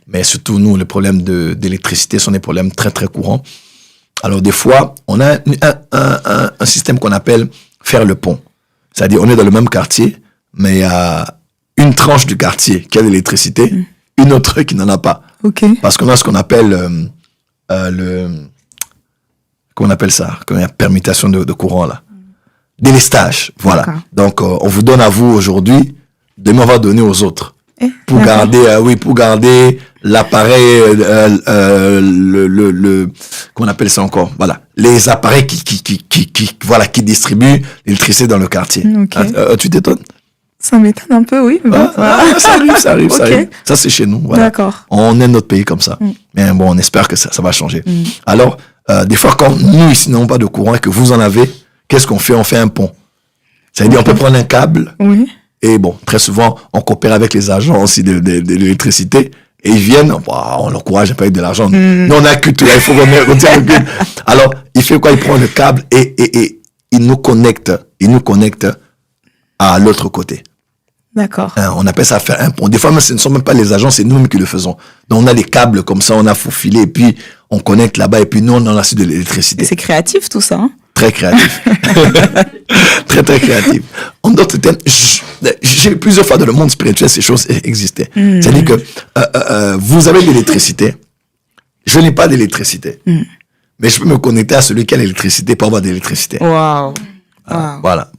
Speaker 2: Mais surtout, nous, les problèmes d'électricité sont des problèmes très, très courants. Alors, des fois, on a un système qu'on appelle faire le pont. C'est-à-dire, on est dans le même quartier, mais il y a une tranche du quartier qui a de l'électricité, une autre qui n'en a pas. Parce qu'on a ce qu'on appelle comment on appelle ça? Quand il y a permutation de courant, là. Délestage, voilà. Donc, on vous donne à vous aujourd'hui, demain on va donner aux autres. Pour garder l'appareil, qu'on appelle ça encore, voilà. Les appareils qui distribuent l'électricité dans le quartier. Tu t'étonnes?
Speaker 1: Ça m'étonne un peu, oui.
Speaker 2: Ça arrive. Ça, c'est chez nous. Voilà.
Speaker 1: D'accord.
Speaker 2: On aime notre pays comme ça. Mais bon, on espère que ça va changer. Alors, des fois, quand nous, ici, n'avons pas de courant et que vous en avez, qu'est-ce qu'on fait? On fait un pont. C'est-à-dire, on peut prendre un câble,
Speaker 1: Oui.
Speaker 2: et bon, très souvent, on coopère avec les agents aussi de l'électricité, et ils viennent, on l'encourage à payer de l'argent. Nous, on a culte, là, il faut retirer le culte. Alors, il fait quoi? Il prend le câble et il nous connecte à l'autre côté.
Speaker 1: D'accord.
Speaker 2: On appelle ça faire un pont. Des fois, ce ne sont même pas les agents, c'est nous-mêmes qui le faisons. Donc, on a les câbles comme ça, on a faufilé, et puis on connecte là-bas, et puis nous, on en a aussi de l'électricité.
Speaker 1: C'est créatif tout ça. Hein?
Speaker 2: Très créatif. Très, très créatif. En d'autres termes, j'ai vu plusieurs fois dans le monde spirituel, ces choses existaient. C'est-à-dire que vous avez de l'électricité. Je n'ai pas d'électricité. Mais je peux me connecter à celui qui a l'électricité pour avoir de l'électricité.
Speaker 1: Waouh.
Speaker 2: Voilà.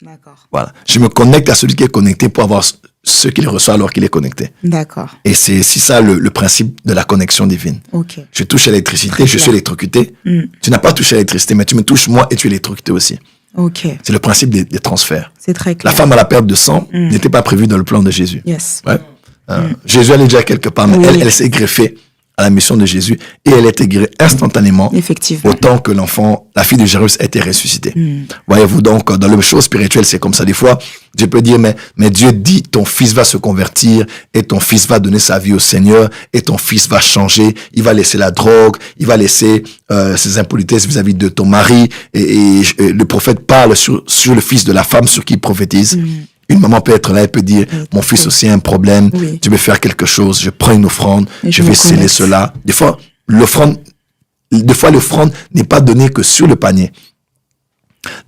Speaker 1: D'accord.
Speaker 2: Voilà. Je me connecte à celui qui est connecté pour avoir ce qu'il reçoit alors qu'il est connecté.
Speaker 1: D'accord.
Speaker 2: Et c'est ça le principe de la connexion divine.
Speaker 1: Ok.
Speaker 2: Je touche à l'électricité, je suis électrocuté. Tu n'as pas touché à l'électricité, mais tu me touches moi et tu es électrocuté aussi.
Speaker 1: Ok.
Speaker 2: C'est le principe des transferts.
Speaker 1: C'est très clair.
Speaker 2: La femme à la perte de sang n'était pas prévue dans le plan de Jésus.
Speaker 1: Yes.
Speaker 2: Ouais. Jésus allait déjà quelque part, mais
Speaker 1: Oui.
Speaker 2: elle s'est greffée à la mission de Jésus et elle a été guérie instantanément.
Speaker 1: Effectivement.
Speaker 2: Autant que la fille de Jairus a été ressuscitée. Voyez-vous, donc, dans le chose spirituel, c'est comme ça. Des fois, Dieu peut dire, mais Dieu dit, ton fils va se convertir et ton fils va donner sa vie au Seigneur et ton fils va changer. Il va laisser la drogue, il va laisser ses impolitesses vis-à-vis de ton mari. Et le prophète parle sur le fils de la femme sur qui il prophétise. Une maman peut être là et peut dire, mon fils aussi a un problème, tu veux faire quelque chose, je prends une offrande, je vais sceller cela. Des fois, l'offrande n'est pas donnée que sur le panier.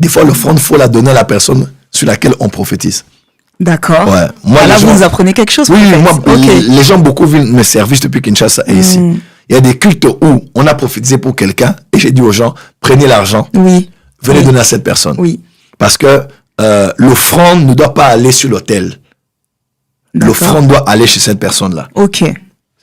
Speaker 2: Des fois, l'offrande, faut la donner à la personne sur laquelle on prophétise.
Speaker 1: D'accord.
Speaker 2: Ouais. Moi,
Speaker 1: là, vous nous apprenez quelque chose.
Speaker 2: Oui,
Speaker 1: peut-être.
Speaker 2: moi,
Speaker 1: Ok.
Speaker 2: les gens beaucoup viennent me servir depuis Kinshasa et ici. Il y a des cultes où on a prophétisé pour quelqu'un et j'ai dit aux gens, prenez l'argent,
Speaker 1: Oui.
Speaker 2: venez donner à cette personne.
Speaker 1: Oui.
Speaker 2: Parce que l'offrande ne doit pas aller sur l'autel.
Speaker 1: D'accord.
Speaker 2: L'offrande doit aller chez cette personne-là.
Speaker 1: Ok.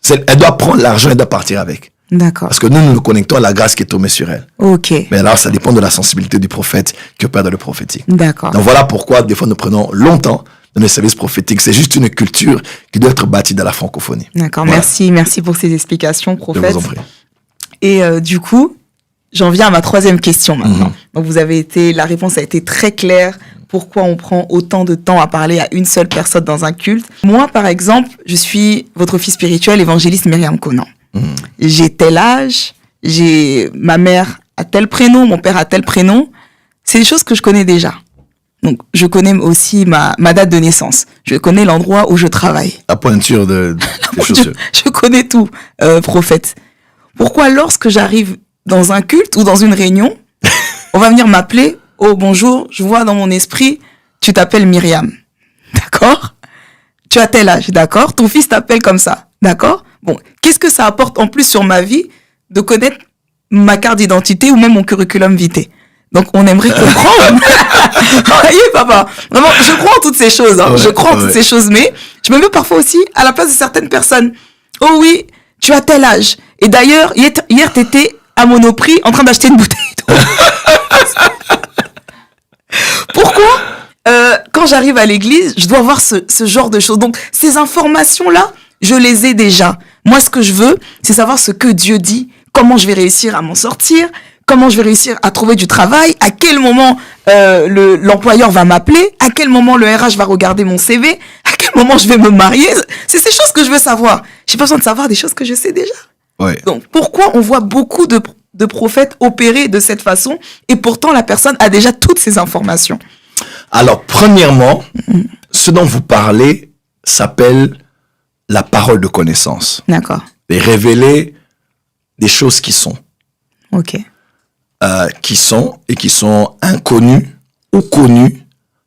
Speaker 2: Elle doit prendre l'argent et doit partir avec.
Speaker 1: D'accord.
Speaker 2: Parce que nous nous connectons à la grâce qui est tombée sur elle.
Speaker 1: Ok.
Speaker 2: Mais alors, ça dépend de la sensibilité du prophète qui opère dans le prophétique.
Speaker 1: D'accord.
Speaker 2: Donc voilà pourquoi, des fois, nous prenons longtemps dans les services prophétiques. C'est juste une culture qui doit être bâtie dans la francophonie.
Speaker 1: D'accord.
Speaker 2: Voilà.
Speaker 1: Merci pour ces explications,
Speaker 2: Je
Speaker 1: prophète.
Speaker 2: vous en prie.
Speaker 1: Et du coup, j'en viens à ma troisième question maintenant. Donc la réponse a été très claire. Pourquoi on prend autant de temps à parler à une seule personne dans un culte? Moi, par exemple, je suis votre fille spirituelle, évangéliste Myriam Conan. J'ai tel âge, ma mère a tel prénom, mon père a tel prénom. C'est des choses que je connais déjà. Donc, je connais aussi ma date de naissance. Je connais l'endroit où je travaille.
Speaker 2: La pointure des chaussures.
Speaker 1: Je connais tout, prophète. Pourquoi lorsque j'arrive dans un culte ou dans une réunion, on va venir m'appeler, oh bonjour, je vois dans mon esprit, tu t'appelles Myriam. D'accord? Tu as tel âge, d'accord? Ton fils t'appelle comme ça, d'accord? Bon, qu'est-ce que ça apporte en plus sur ma vie de connaître ma carte d'identité ou même mon curriculum vitae? Donc, on aimerait comprendre. Voyez, papa. Vraiment, je crois en toutes ces choses. Hein.
Speaker 2: Ouais,
Speaker 1: je crois en toutes ces choses, mais je me mets parfois aussi à la place de certaines personnes. Oh oui, tu as tel âge. Et d'ailleurs, hier t'étais à Monoprix en train d'acheter une bouteille d'eau. Pourquoi quand j'arrive à l'église, je dois voir ce genre de choses. Donc, ces informations-là, je les ai déjà. Moi, ce que je veux, c'est savoir ce que Dieu dit, comment je vais réussir à m'en sortir, comment je vais réussir à trouver du travail, à quel moment l'employeur va m'appeler, à quel moment le RH va regarder mon CV, à quel moment je vais me marier. C'est ces choses que je veux savoir. J'ai pas besoin de savoir des choses que je sais déjà.
Speaker 2: Ouais.
Speaker 1: Donc, pourquoi on voit beaucoup de prophètes opérer de cette façon et pourtant la personne a déjà toutes ces informations?
Speaker 2: Alors, premièrement, ce dont vous parlez s'appelle la parole de connaissance.
Speaker 1: D'accord.
Speaker 2: Et révéler des choses qui sont.
Speaker 1: Ok.
Speaker 2: Qui sont inconnues ou connues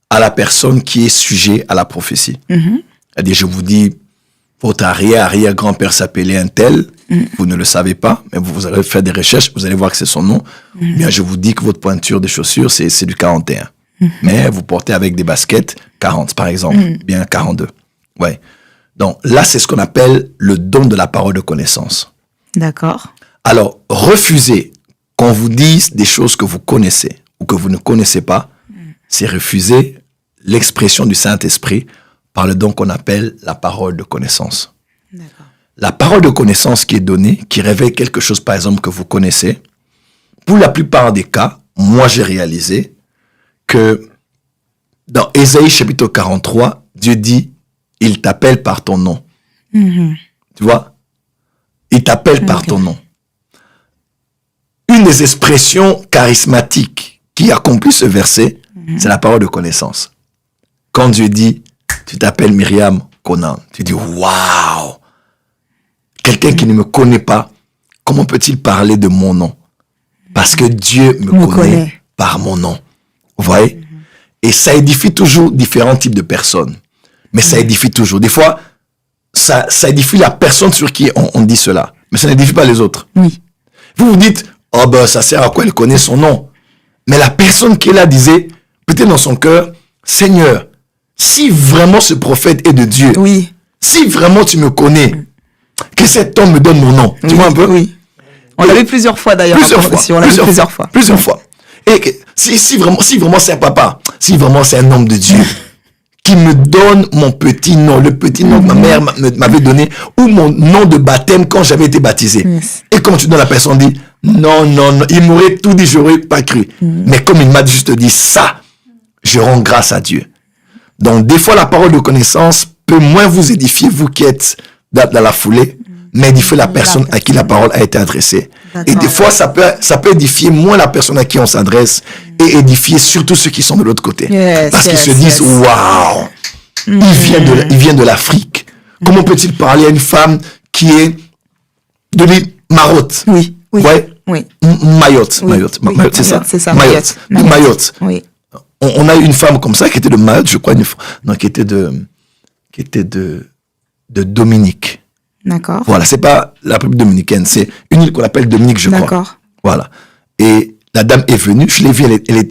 Speaker 2: à la personne qui est sujet à la prophétie. C'est-à-dire, je vous dis, votre arrière-grand-père s'appelait un tel, vous ne le savez pas, mais vous allez faire des recherches, vous allez voir que c'est son nom. Bien, je vous dis que votre pointure des chaussures, c'est du 41. Mais vous portez avec des baskets 40, par exemple, bien 42. Ouais. Donc là, c'est ce qu'on appelle le don de la parole de connaissance.
Speaker 1: D'accord.
Speaker 2: Alors, refuser qu'on vous dise des choses que vous connaissez ou que vous ne connaissez pas, c'est refuser l'expression du Saint-Esprit par le don qu'on appelle la parole de connaissance.
Speaker 1: D'accord.
Speaker 2: La parole de connaissance qui est donnée, qui révèle quelque chose, par exemple, que vous connaissez, pour la plupart des cas, moi, j'ai réalisé que dans Ésaïe chapitre 43, Dieu dit, il t'appelle par ton nom. Tu vois? Il t'appelle par ton nom. Une des expressions charismatiques qui accomplit ce verset, c'est la parole de connaissance. Quand Dieu dit, tu t'appelles Myriam Conan, tu dis, waouh! Quelqu'un qui ne me connaît pas, comment peut-il parler de mon nom? Parce que Dieu me connaît par mon nom. Vous voyez? Et ça édifie toujours différents types de personnes. Mais ça édifie toujours. Des fois, ça édifie la personne sur qui on dit cela. Mais ça n'édifie pas les autres.
Speaker 1: Oui.
Speaker 2: Vous vous dites, oh ben ça sert à quoi, elle connaît son nom. Mais la personne qui est là disait, peut-être dans son cœur, Seigneur, si vraiment ce prophète est de Dieu,
Speaker 1: Oui.
Speaker 2: si vraiment tu me connais, que cet homme me donne mon nom. Tu vois un peu?
Speaker 1: Oui. On l'a vu plusieurs fois d'ailleurs.
Speaker 2: Plusieurs fois. Et que, si vraiment c'est un papa, si vraiment c'est un homme de Dieu, qui me donne mon petit nom, le petit nom que ma mère m'avait donné, ou mon nom de baptême quand j'avais été baptisé.
Speaker 1: Yes.
Speaker 2: Et comme tu donnes la personne dit, non, il m'aurait tout dit, j'aurais pas cru. Mais comme il m'a juste dit ça, je rends grâce à Dieu. Donc, des fois, la parole de connaissance peut moins vous édifier, vous qui êtes dans la foulée, mais édifier la personne à qui la parole a été adressée. Et des fois, ça peut édifier moins la personne à qui on s'adresse et édifier surtout ceux qui sont de l'autre côté. Parce qu'ils se disent, waouh, il vient de l'Afrique. Comment peut-il parler à une femme qui est de l'île Mayotte?
Speaker 1: Oui.
Speaker 2: Ouais.
Speaker 1: Oui.
Speaker 2: Mayotte, c'est ça?
Speaker 1: C'est ça.
Speaker 2: Mayotte.
Speaker 1: Oui.
Speaker 2: On a eu une femme comme ça qui était de Mayotte, je crois, qui était de Dominique.
Speaker 1: D'accord.
Speaker 2: Voilà, c'est pas la République dominicaine, c'est une île qu'on appelle Dominique, je crois.
Speaker 1: D'accord.
Speaker 2: Voilà. Et la dame est venue, je l'ai vue,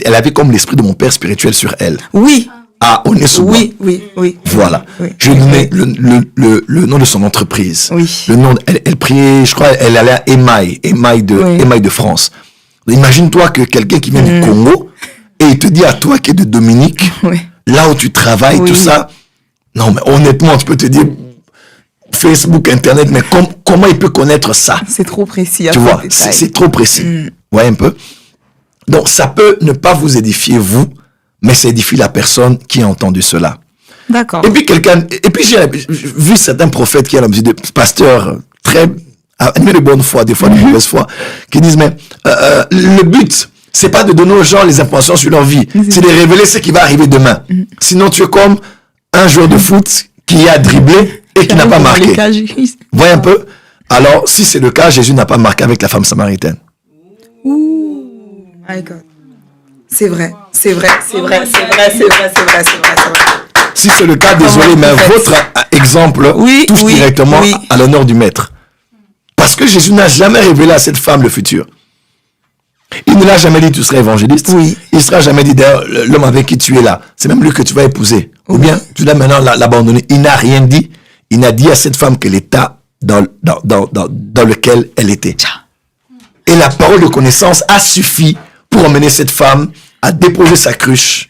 Speaker 2: elle avait comme l'esprit de mon père spirituel sur elle.
Speaker 1: Oui.
Speaker 2: Ah, on est sous
Speaker 1: Oui.
Speaker 2: Voilà.
Speaker 1: Oui.
Speaker 2: Je lui ai donné le nom de son entreprise.
Speaker 1: Oui.
Speaker 2: Le nom, elle priait, je crois, elle allait à Émail de France. Imagine-toi que quelqu'un qui vient du Congo, et il te dit à toi qui est de Dominique, là où tu travailles, tout ça. Non, mais honnêtement, tu peux te dire, Facebook, Internet, mais comment il peut connaître ça?
Speaker 1: C'est trop précis.
Speaker 2: Tu vois, c'est trop précis. Vous voyez un peu? Donc, ça peut ne pas vous édifier, vous, mais ça édifie la personne qui a entendu cela.
Speaker 1: D'accord.
Speaker 2: Et puis j'ai vu certains prophètes qui ont des pasteurs très animés de bonne foi, des fois de mauvaise foi, qui disent, mais le but, c'est pas de donner aux gens les informations sur leur vie, c'est de révéler ce qui va arriver demain. Sinon, tu es comme un joueur de foot qui a dribblé et qui n'a pas marqué. Vous voyez un peu? Alors, si c'est le cas, Jésus n'a pas marqué avec la femme samaritaine.
Speaker 1: My God. C'est vrai. Si
Speaker 2: c'est le cas, désolé, mais votre exemple touche directement à l'honneur du maître. Parce que Jésus n'a jamais révélé à cette femme le futur. Il ne l'a jamais dit, tu seras évangéliste.
Speaker 1: Oui.
Speaker 2: Il ne sera jamais dit, d'ailleurs, l'homme avec qui tu es là, c'est même lui que tu vas épouser. Ou bien, tu dois maintenant l'abandonner. Il n'a rien dit. Il n'a dit à cette femme que l'état dans lequel elle était. Et la parole de connaissance a suffi pour emmener cette femme à déposer sa cruche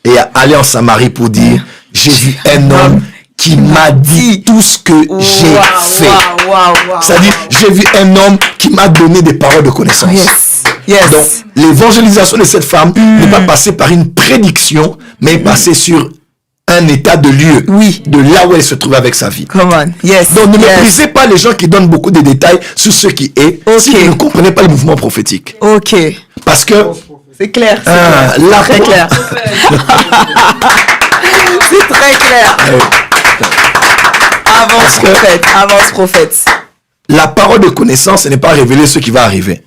Speaker 2: et à aller en Samarie pour dire, j'ai vu un homme qui m'a dit tout ce que j'ai fait. C'est-à-dire, j'ai vu un homme qui m'a donné des paroles de connaissance.
Speaker 1: Yes.
Speaker 2: Donc, l'évangélisation de cette femme n'est pas passée par une prédiction, mais est passée sur un état de lieu, de là où elle se trouve avec sa vie.
Speaker 1: Come on. Yes.
Speaker 2: Donc, ne méprisez pas les gens qui donnent beaucoup de détails sur ce qui est, si vous ne comprenez pas le mouvement prophétique.
Speaker 1: Ok.
Speaker 2: Parce que...
Speaker 1: C'est clair.
Speaker 2: C'est
Speaker 1: très clair. C'est très clair. Avance prophète.
Speaker 2: La parole de connaissance, ce n'est pas révéler ce qui va arriver.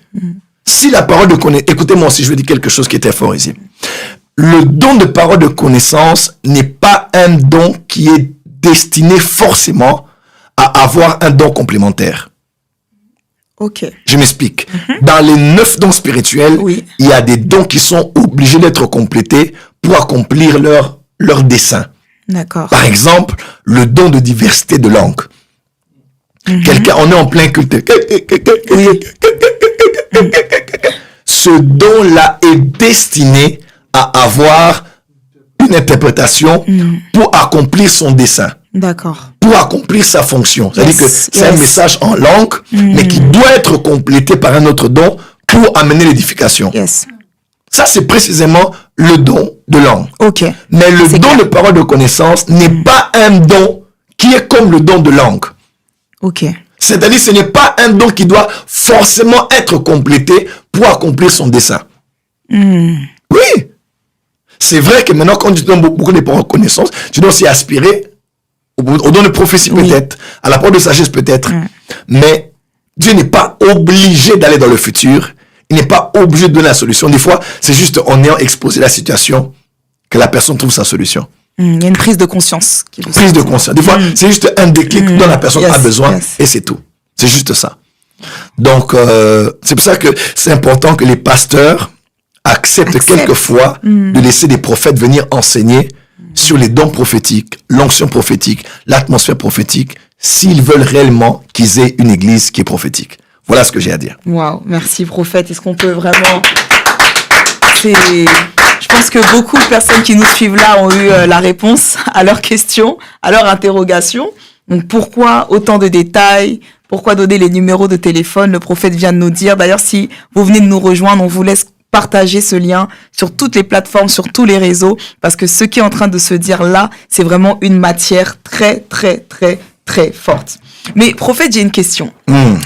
Speaker 2: Si la parole de connaissance... Écoutez-moi aussi, je vais dire quelque chose qui était fort ici. Le don de parole de connaissance n'est pas un don qui est destiné forcément à avoir un don complémentaire.
Speaker 1: Ok.
Speaker 2: Je m'explique. Dans les 9 dons spirituels, il y a des dons qui sont obligés d'être complétés pour accomplir leur dessein.
Speaker 1: D'accord.
Speaker 2: Par exemple, le don de diversité de langue. Quelqu'un, on est en plein culte. Ce don-là est destiné à avoir une interprétation pour accomplir son dessein.
Speaker 1: D'accord.
Speaker 2: Pour accomplir sa fonction. C'est-à-dire que c'est un message en langue, mais qui doit être complété par un autre don pour amener l'édification.
Speaker 1: Yes.
Speaker 2: Ça, c'est précisément le don de langue.
Speaker 1: Ok.
Speaker 2: Mais le
Speaker 1: C'est
Speaker 2: don
Speaker 1: clair.
Speaker 2: de parole de connaissance n'est pas un don qui est comme le don de langue.
Speaker 1: Ok.
Speaker 2: C'est-à-dire, ce n'est pas un don qui doit forcément être complété pour accomplir son dessein. Oui. C'est vrai que maintenant, quand tu donnes beaucoup de paroles de connaissance, tu dois aussi aspirer au don de prophétie peut-être, à la parole de sagesse peut-être. Mais Dieu n'est pas obligé d'aller dans le futur. Il n'est pas obligé de donner la solution. Des fois, c'est juste en ayant exposé la situation que la personne trouve sa solution.
Speaker 1: Il y a une prise de conscience.
Speaker 2: Prise de conscience. Des fois, c'est juste un déclic dont la personne a besoin et c'est tout. C'est juste ça. Donc, c'est pour ça que c'est important que les pasteurs acceptent quelquefois de laisser des prophètes venir enseigner sur les dons prophétiques, l'onction prophétique, l'atmosphère prophétique, s'ils veulent réellement qu'ils aient une église qui est prophétique. Voilà ce que j'ai à dire.
Speaker 1: Waouh, merci prophète. Est-ce qu'on peut vraiment... Je pense que beaucoup de personnes qui nous suivent là ont eu la réponse à leurs questions, à leurs interrogations. Donc pourquoi autant de détails? Pourquoi donner les numéros de téléphone? Le prophète vient de nous dire. D'ailleurs, si vous venez de nous rejoindre, on vous laisse partager ce lien sur toutes les plateformes, sur tous les réseaux, parce que ce qui est en train de se dire là, c'est vraiment une matière très, très, très, très forte. Mais prophète, j'ai une question.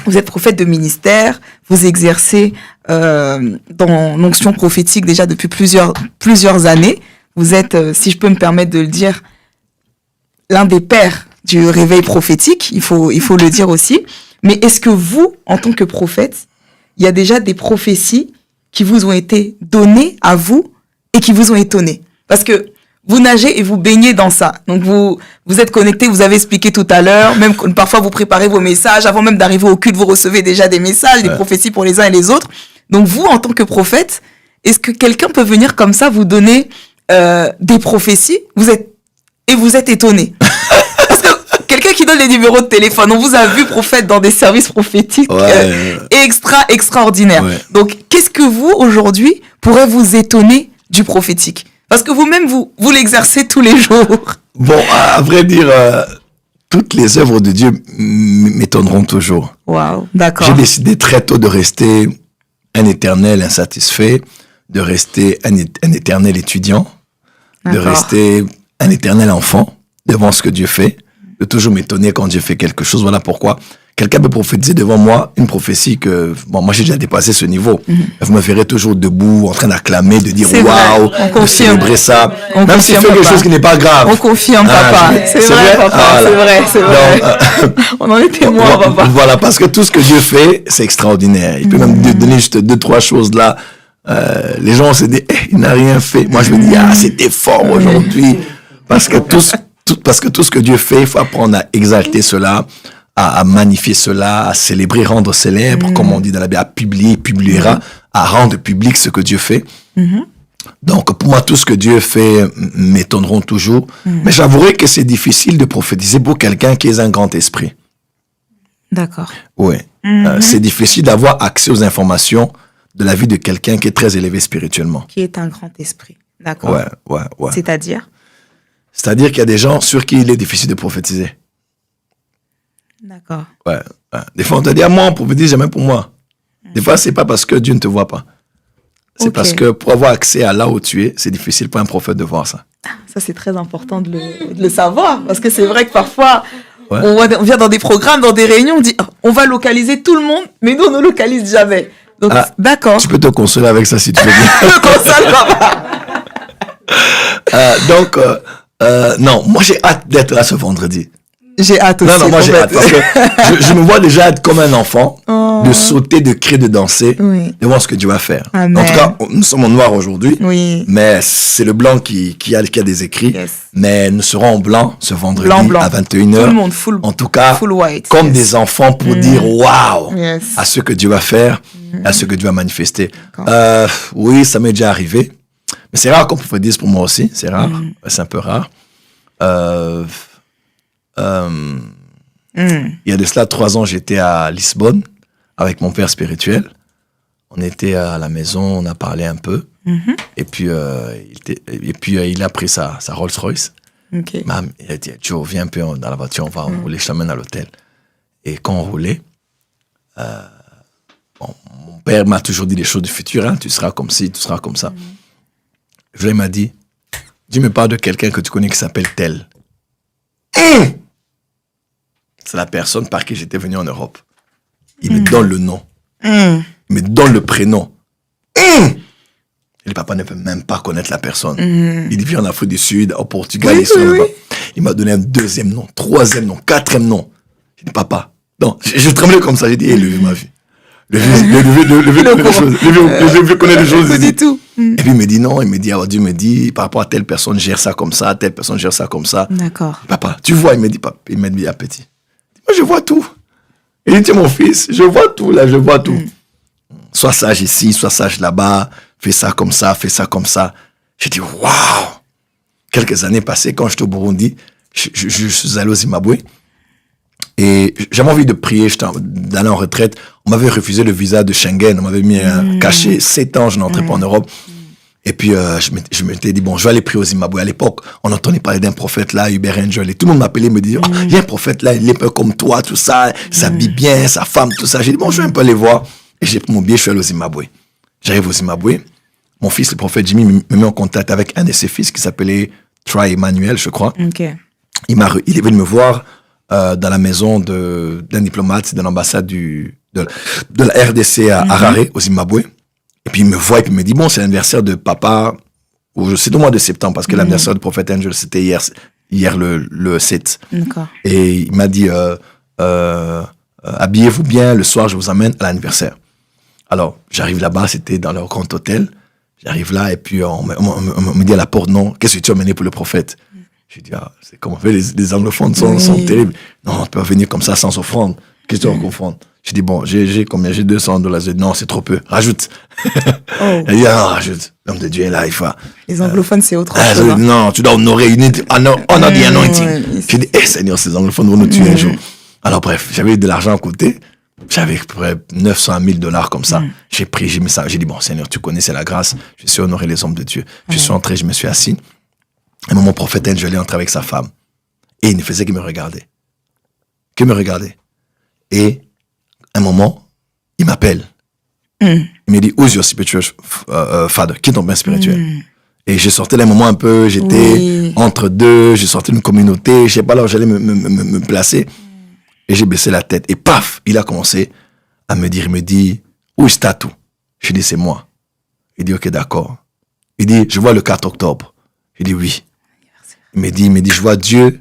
Speaker 1: Vous êtes prophète de ministère, vous exercez dans l'onction prophétique déjà depuis plusieurs années. Vous êtes, si je peux me permettre de le dire, l'un des pères du réveil prophétique, il faut le dire aussi. Mais est-ce que vous, en tant que prophète, il y a déjà des prophéties qui vous ont été données à vous et qui vous ont étonné? Parce que vous nagez et vous baignez dans ça. Donc vous êtes connecté, vous avez expliqué tout à l'heure, même parfois vous préparez vos messages, avant même d'arriver au culte, vous recevez déjà des messages, des prophéties pour les uns et les autres. Donc vous, en tant que prophète, est-ce que quelqu'un peut venir comme ça vous donner des prophéties, vous êtes étonné? Parce que quelqu'un qui donne les numéros de téléphone, on vous a vu prophète dans des services prophétiques extraordinaires. Ouais. Donc qu'est-ce que vous, aujourd'hui, pourrait vous étonner du prophétique? Parce que vous-même, vous l'exercez tous les jours.
Speaker 2: Bon, à vrai dire, toutes les œuvres de Dieu m'étonneront toujours.
Speaker 1: Waouh, d'accord.
Speaker 2: J'ai décidé très tôt de rester un éternel insatisfait, de rester un éternel étudiant, de rester un éternel enfant devant ce que Dieu fait, de toujours m'étonner quand Dieu fait quelque chose. Voilà pourquoi quelqu'un peut prophétiser devant moi une prophétie que, bon, moi j'ai déjà dépassé ce niveau. Vous me verrez toujours debout, en train d'acclamer, de dire waouh, de célébrer ça. Même s'il fait quelque chose qui n'est pas grave.
Speaker 1: On confirme, papa. C'est vrai, papa. C'est vrai. On en est témoin, papa.
Speaker 2: Voilà, parce que tout ce que Dieu fait, c'est extraordinaire. Il peut même donner juste 2-3 choses là. Les gens se disent, il n'a rien fait. Moi, je me dis, c'était fort aujourd'hui. Parce que tout ce que Dieu fait, il faut apprendre à exalter cela, à magnifier cela, à célébrer, rendre célèbre, comme on dit dans la Bible, à publiera, à rendre public ce que Dieu fait. Donc, pour moi, tout ce que Dieu fait m'étonneront toujours. Mais j'avouerai que c'est difficile de prophétiser pour quelqu'un qui est un grand esprit.
Speaker 1: D'accord.
Speaker 2: Oui. C'est difficile d'avoir accès aux informations de la vie de quelqu'un qui est très élevé spirituellement.
Speaker 1: Qui est un grand esprit. D'accord.
Speaker 2: Ouais.
Speaker 1: C'est-à-dire
Speaker 2: qu'il y a des gens sur qui il est difficile de prophétiser.
Speaker 1: D'accord.
Speaker 2: Ouais. Des fois, on te dit, moi, on prophétise jamais pour moi. Des fois, c'est pas parce que Dieu ne te voit pas. C'est parce que pour avoir accès à là où tu es, c'est difficile pour un prophète de voir ça.
Speaker 1: Ça, c'est très important de le savoir. Parce que c'est vrai que parfois, on vient dans des programmes, dans des réunions, on dit, on va localiser tout le monde, mais nous, on ne localise jamais. Donc, d'accord.
Speaker 2: Tu peux te consoler avec ça si tu veux bien.
Speaker 1: Je console, papa.
Speaker 2: Non, moi, j'ai hâte d'être là ce vendredi.
Speaker 1: J'ai hâte aussi.
Speaker 2: Non, moi j'ai hâte parce que je me vois déjà être comme un enfant, de sauter, de crier, de danser, de voir ce que Dieu va faire.
Speaker 1: Amen.
Speaker 2: En tout cas, nous sommes en noir aujourd'hui, mais c'est le blanc qui a des écrits. Mais nous serons en blanc ce vendredi à 21h.
Speaker 1: Tout le monde,
Speaker 2: en tout cas,
Speaker 1: full white,
Speaker 2: comme des enfants pour dire waouh à ce que Dieu va faire, à ce que Dieu va manifester. Oui, ça m'est déjà arrivé. Mais c'est rare qu'on prophétise pour moi aussi. C'est rare. C'est un peu rare. Il y a de cela 3 ans, j'étais à Lisbonne avec mon père spirituel. On était à la maison, on a parlé un peu. Et puis, il a pris sa Rolls-Royce. Il a dit, Joe, viens un peu dans la voiture, on va rouler, je t'amène à l'hôtel. Et quand on roulait, mon père m'a toujours dit des choses du futur, tu seras comme ci, tu seras comme ça. il m'a dit, Dieu me parle de quelqu'un que tu connais qui s'appelle tel. C'est la personne par qui j'étais venu en Europe. Il me donne le nom. Il me donne le prénom. Et le papa ne peut même pas connaître la personne. Il vit en Afrique du Sud, au Portugal. Il m'a donné un deuxième nom, troisième nom, quatrième nom. J'ai dit, papa. Non, je tremblais comme ça. J'ai dit, le vieux m'a vu. Le vieux connaît les choses.
Speaker 1: Et puis
Speaker 2: il me dit non, Dieu me dit, par rapport à telle personne, gère ça comme ça, telle personne gère ça comme ça.
Speaker 1: D'accord.
Speaker 2: Papa, tu vois, il me dit, à petit. Moi, je vois tout. Il dit, tiens, mon fils, je vois tout là, je vois tout. Sois sage ici, sois sage là-bas, fais ça comme ça, fais ça comme ça. J'ai dit, waouh! Quelques années passées, quand j'étais au Burundi, je suis allé au Zimbabwe. Et j'avais envie de prier, d'aller en retraite. On m'avait refusé le visa de Schengen, on m'avait mis un cachet, 7 ans, je n'entrais pas en Europe. Et puis, je m'étais dit, bon, je vais aller prier au Zimbabwe. À l'époque, on entendait parler d'un prophète là, Hubert Angel. Et tout le monde m'appelait, me disait, il y a un prophète là, il est un peu comme toi, tout ça, il s'habille bien, sa femme, tout ça. J'ai dit, bon, je vais un peu aller voir. Et j'ai pris mon billet, je suis allé au Zimbabwe. J'arrive au Zimbabwe. Mon fils, le prophète Jimmy, me met en contact avec un de ses fils qui s'appelait Troy Emmanuel, je crois.
Speaker 1: Okay.
Speaker 2: Il est venu me voir dans la maison d'un diplomate de l'ambassade de la RDC à Harare, au Zimbabwe. Et puis il me voit et puis il me dit, bon, c'est l'anniversaire de papa, c'est au mois de septembre, parce que l'anniversaire du prophète Angel, c'était hier le 7.
Speaker 1: D'accord.
Speaker 2: Et il m'a dit, habillez-vous bien, le soir, je vous amène à l'anniversaire. Alors, j'arrive là-bas, c'était dans leur grand hôtel. J'arrive là et puis on me dit à la porte, non, qu'est-ce que tu as amené pour le prophète? Je dis, c'est comme on fait, les anglophones sont terribles. Non, on peut pas venir comme ça sans offrande. Qu'est-ce que tu vas offrande? Je dis, bon, j'ai combien? J'ai $200. Je dis, non, c'est trop peu. Rajoute. Elle dit, non, rajoute. L'homme de Dieu est là, il faut.
Speaker 1: Les anglophones, c'est autre chose.
Speaker 2: Non, tu dois honorer. Honor the anointing. Je dis, Seigneur, ces anglophones vont nous tuer un jour. Alors, bref, j'avais de l'argent à côté. J'avais à peu près $900 $1,000 comme ça. J'ai pris, j'ai mis ça. J'ai dit, bon, Seigneur, tu connais, c'est la grâce. Je suis honoré les hommes de Dieu. Je suis entré, je me suis assis. À un moment, prophète Angel est entré avec sa femme. Et il ne faisait que me regarder. Et à un moment, il m'appelle. Il me dit, who's your spiritual father? Qui est ton père spirituel? Et j'ai sorti un moment un peu, j'étais entre deux, j'ai sorti d'une communauté, je sais pas là où j'allais me placer. Et j'ai baissé la tête. Et paf, il a commencé à me dire, il me dit, où est Tatou? Je dis, c'est moi. Il dit, ok, d'accord. Il dit, je vois le 4 octobre. Je dis, oui. Il me dit, je vois Dieu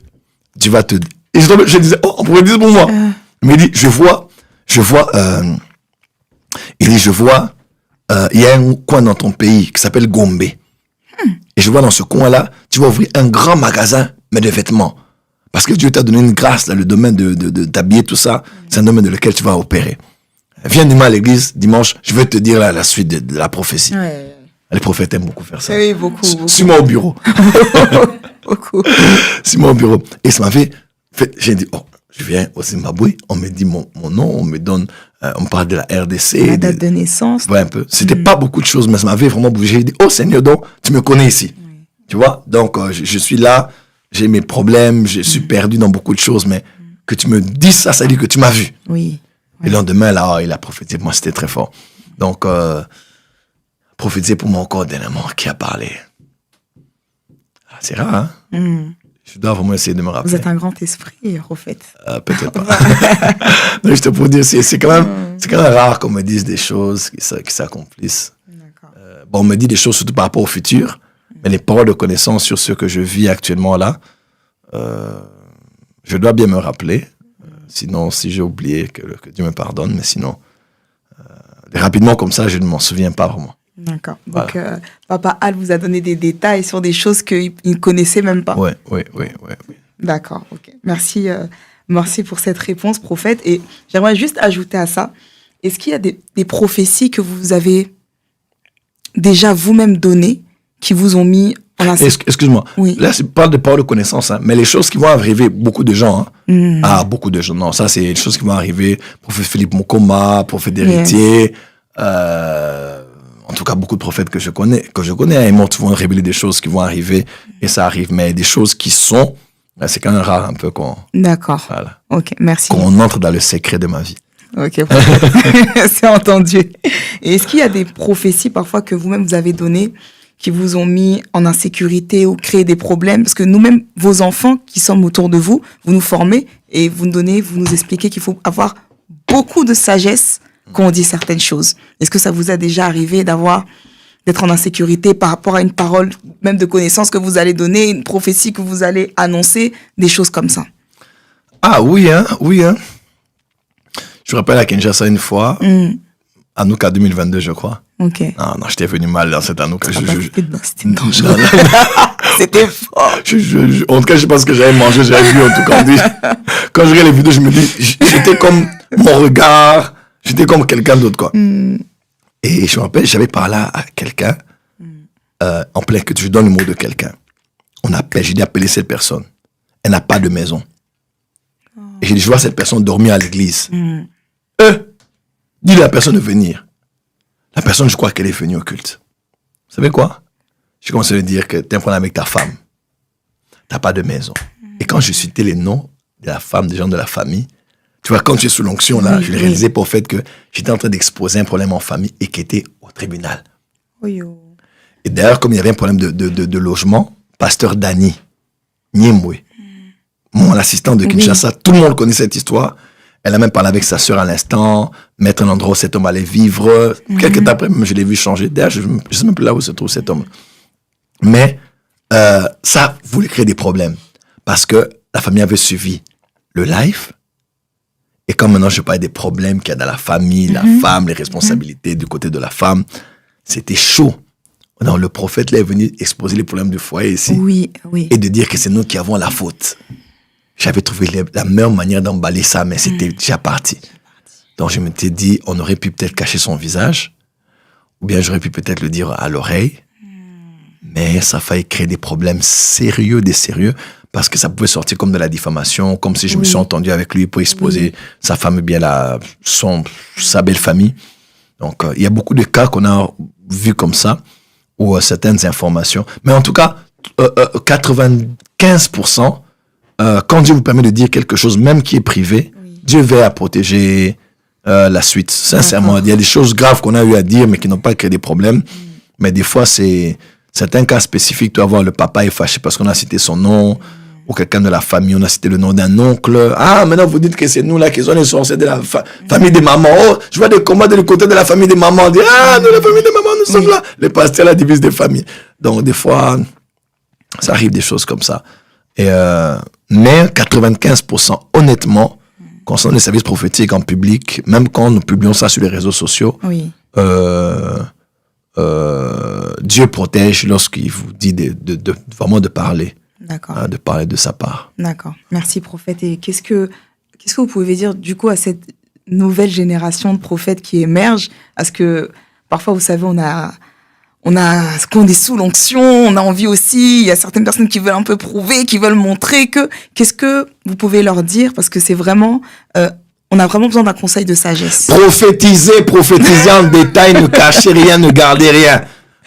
Speaker 2: va te... Et je disais, oh, on pourrait dire pour moi. Il me dit, il y a un coin dans ton pays qui s'appelle Gombe. Et je vois dans ce coin-là, tu vas ouvrir un grand magasin, mais de vêtements. Parce que Dieu t'a donné une grâce dans le domaine de t'habiller, tout ça. C'est un domaine dans lequel tu vas opérer. Viens demain à l'église, dimanche, je vais te dire la suite de la prophétie.
Speaker 1: Ouais.
Speaker 2: Les prophètes aiment beaucoup faire ça.
Speaker 1: Oui, beaucoup.
Speaker 2: Suis-moi au bureau.
Speaker 1: Beaucoup.
Speaker 2: Suis-moi au bureau. Et ça m'avait fait, j'ai dit, oh, je viens au Zimbabwe, on me dit mon nom, on me donne, on me parle de la RDC.
Speaker 1: La date de naissance.
Speaker 2: Ouais, un peu. C'était pas beaucoup de choses, mais ça m'avait vraiment bougé. J'ai dit, oh Seigneur, donc, tu me connais ici. Tu vois? Donc, je suis là, j'ai mes problèmes, je suis perdu dans beaucoup de choses, mais que tu me dises ça, ça dit que tu m'as vu.
Speaker 1: Oui.
Speaker 2: Et le lendemain, là, il a prophétisé pour moi, c'était très fort. Donc, prophétisé pour mon corps dernièrement, qui a parlé. Ah, c'est rare, hein? Je dois vraiment essayer de me rappeler.
Speaker 1: Vous êtes un grand esprit, prophète.
Speaker 2: Peut-être pas. Non, juste pour dire, c'est quand même rare qu'on me dise des choses qui s'accomplissent. Bon, on me dit des choses surtout par rapport au futur, mais les paroles de connaissance sur ce que je vis actuellement là, je dois bien me rappeler. Sinon, si j'ai oublié, que Dieu me pardonne, mais sinon, rapidement comme ça, je ne m'en souviens pas vraiment.
Speaker 1: D'accord. Donc, voilà. Papa Al vous a donné des détails sur des choses qu'il ne connaissait même pas.
Speaker 2: Oui.
Speaker 1: D'accord, ok. Merci pour cette réponse, prophète. Et j'aimerais juste ajouter à ça, est-ce qu'il y a des prophéties que vous avez déjà vous-même données, qui vous ont mis en inscription?
Speaker 2: Excuse-moi.
Speaker 1: Oui.
Speaker 2: Là, c'est pas de paroles de connaissance, hein, mais les choses qui vont arriver, beaucoup de gens. Hein. Beaucoup de gens. Non, ça, c'est les choses qui vont arriver. Prophète Philippe Mokoma, prophète d'héritier. En tout cas, beaucoup de prophètes que je connais, ils m'ont souvent révélé des choses qui vont arriver, et ça arrive. Mais des choses qui sont, c'est quand même rare un peu qu'on...
Speaker 1: D'accord.
Speaker 2: Voilà.
Speaker 1: Ok, merci.
Speaker 2: Qu'on entre dans le secret de ma vie.
Speaker 1: Ok, c'est entendu. Et est-ce qu'il y a des prophéties parfois que vous-même vous avez données qui vous ont mis en insécurité ou créé des problèmes? Parce que nous-mêmes, vos enfants qui sommes autour de vous, vous nous formez et vous nous expliquez qu'il faut avoir beaucoup de sagesse quand on dit certaines choses. Est-ce que ça vous a déjà arrivé d'être en insécurité par rapport à une parole, même de connaissance que vous allez donner, une prophétie que vous allez annoncer, des choses comme ça?
Speaker 2: Ah oui, hein. Je me rappelle à Kinshasa une fois, Hanouka 2022, je crois.
Speaker 1: Ok.
Speaker 2: Non, j'étais venu mal dans cette Hanouka.
Speaker 1: C'était dangereux. C'était fort.
Speaker 2: En tout cas, je pense que j'avais mangé, j'avais vu, en tout cas, quand je regarde les vidéos, je me dis, j'étais comme mon regard, j'étais comme quelqu'un d'autre, quoi. Et je me rappelle, j'avais parlé à quelqu'un, en plein que je donne le mot de quelqu'un. J'ai dit appeler cette personne. Elle n'a pas de maison. Et j'ai dit, je vois cette personne dormir à l'église. Dis à la personne de venir. La personne, je crois qu'elle est venue au culte. Vous savez quoi? J'ai commencé à lui dire que tu as un problème avec ta femme. Tu n'as pas de maison. Et quand je citais les noms de la femme, des gens de la famille, tu vois, quand tu es sous l'onction, là, je l'ai réalisé pour le fait que j'étais en train d'exposer un problème en famille et qui était au tribunal. Et d'ailleurs, comme il y avait un problème de logement, pasteur Dani Niembwe, mon assistant de Kinshasa, tout le monde connaît cette histoire. Elle a même parlé avec sa sœur à l'instant, mettre un endroit où cet homme allait vivre. Quelques temps après, je l'ai vu changer. D'ailleurs, je ne sais même plus là où se trouve cet homme. Mais ça voulait créer des problèmes. Parce que la famille avait suivi le live. Et comme maintenant, je parlais des problèmes qu'il y a dans la famille, la femme, les responsabilités du côté de la femme, c'était chaud. Donc, le prophète là est venu exposer les problèmes du foyer ici.
Speaker 1: Oui.
Speaker 2: Et de dire que c'est nous qui avons la faute. J'avais trouvé la meilleure manière d'emballer ça, mais c'était déjà parti. Donc, je m'étais dit, on aurait pu peut-être cacher son visage, ou bien j'aurais pu peut-être le dire à l'oreille, mais ça a failli créer des problèmes sérieux, parce que ça pouvait sortir comme de la diffamation, comme si je me suis entendu avec lui pour exposer sa femme, bien sa belle famille. Donc, il y a beaucoup de cas qu'on a vus comme ça, ou certaines informations. Mais en tout cas, 95%, quand Dieu vous permet de dire quelque chose, même qui est privé, Dieu veille à protéger la suite. Sincèrement, il y a des choses graves qu'on a eu à dire, mais qui n'ont pas créé des problèmes. Mais des fois, c'est un cas spécifique. Tu vas voir, le papa est fâché parce qu'on a cité son nom, ou quelqu'un de la famille, on a cité le nom d'un oncle. Ah, maintenant vous dites que c'est nous là qui sommes les sorciers de la famille des mamans. Oh, je vois des combats de côté de la famille des mamans. On dit, ah, nous, la famille des mamans, nous sommes là. Les pasteurs là divisent des familles. Donc, des fois, ça arrive des choses comme ça. Et mais 95%, honnêtement, concernant les services prophétiques en public, même quand nous publions ça sur les réseaux sociaux, Dieu protège lorsqu'il vous dit vraiment de parler.
Speaker 1: D'accord.
Speaker 2: De parler de sa part.
Speaker 1: D'accord. Merci, prophète. Et qu'est-ce que vous pouvez dire, du coup, à cette nouvelle génération de prophètes qui émerge? Parce que parfois, vous savez, on a ce qu'on est sous l'onction, on a envie aussi, il y a certaines personnes qui veulent un peu prouver, qui veulent montrer qu'est-ce que vous pouvez leur dire? Parce que c'est vraiment, on a vraiment besoin d'un conseil de sagesse.
Speaker 2: Prophétisez en détail, ne cachez rien, ne gardez rien.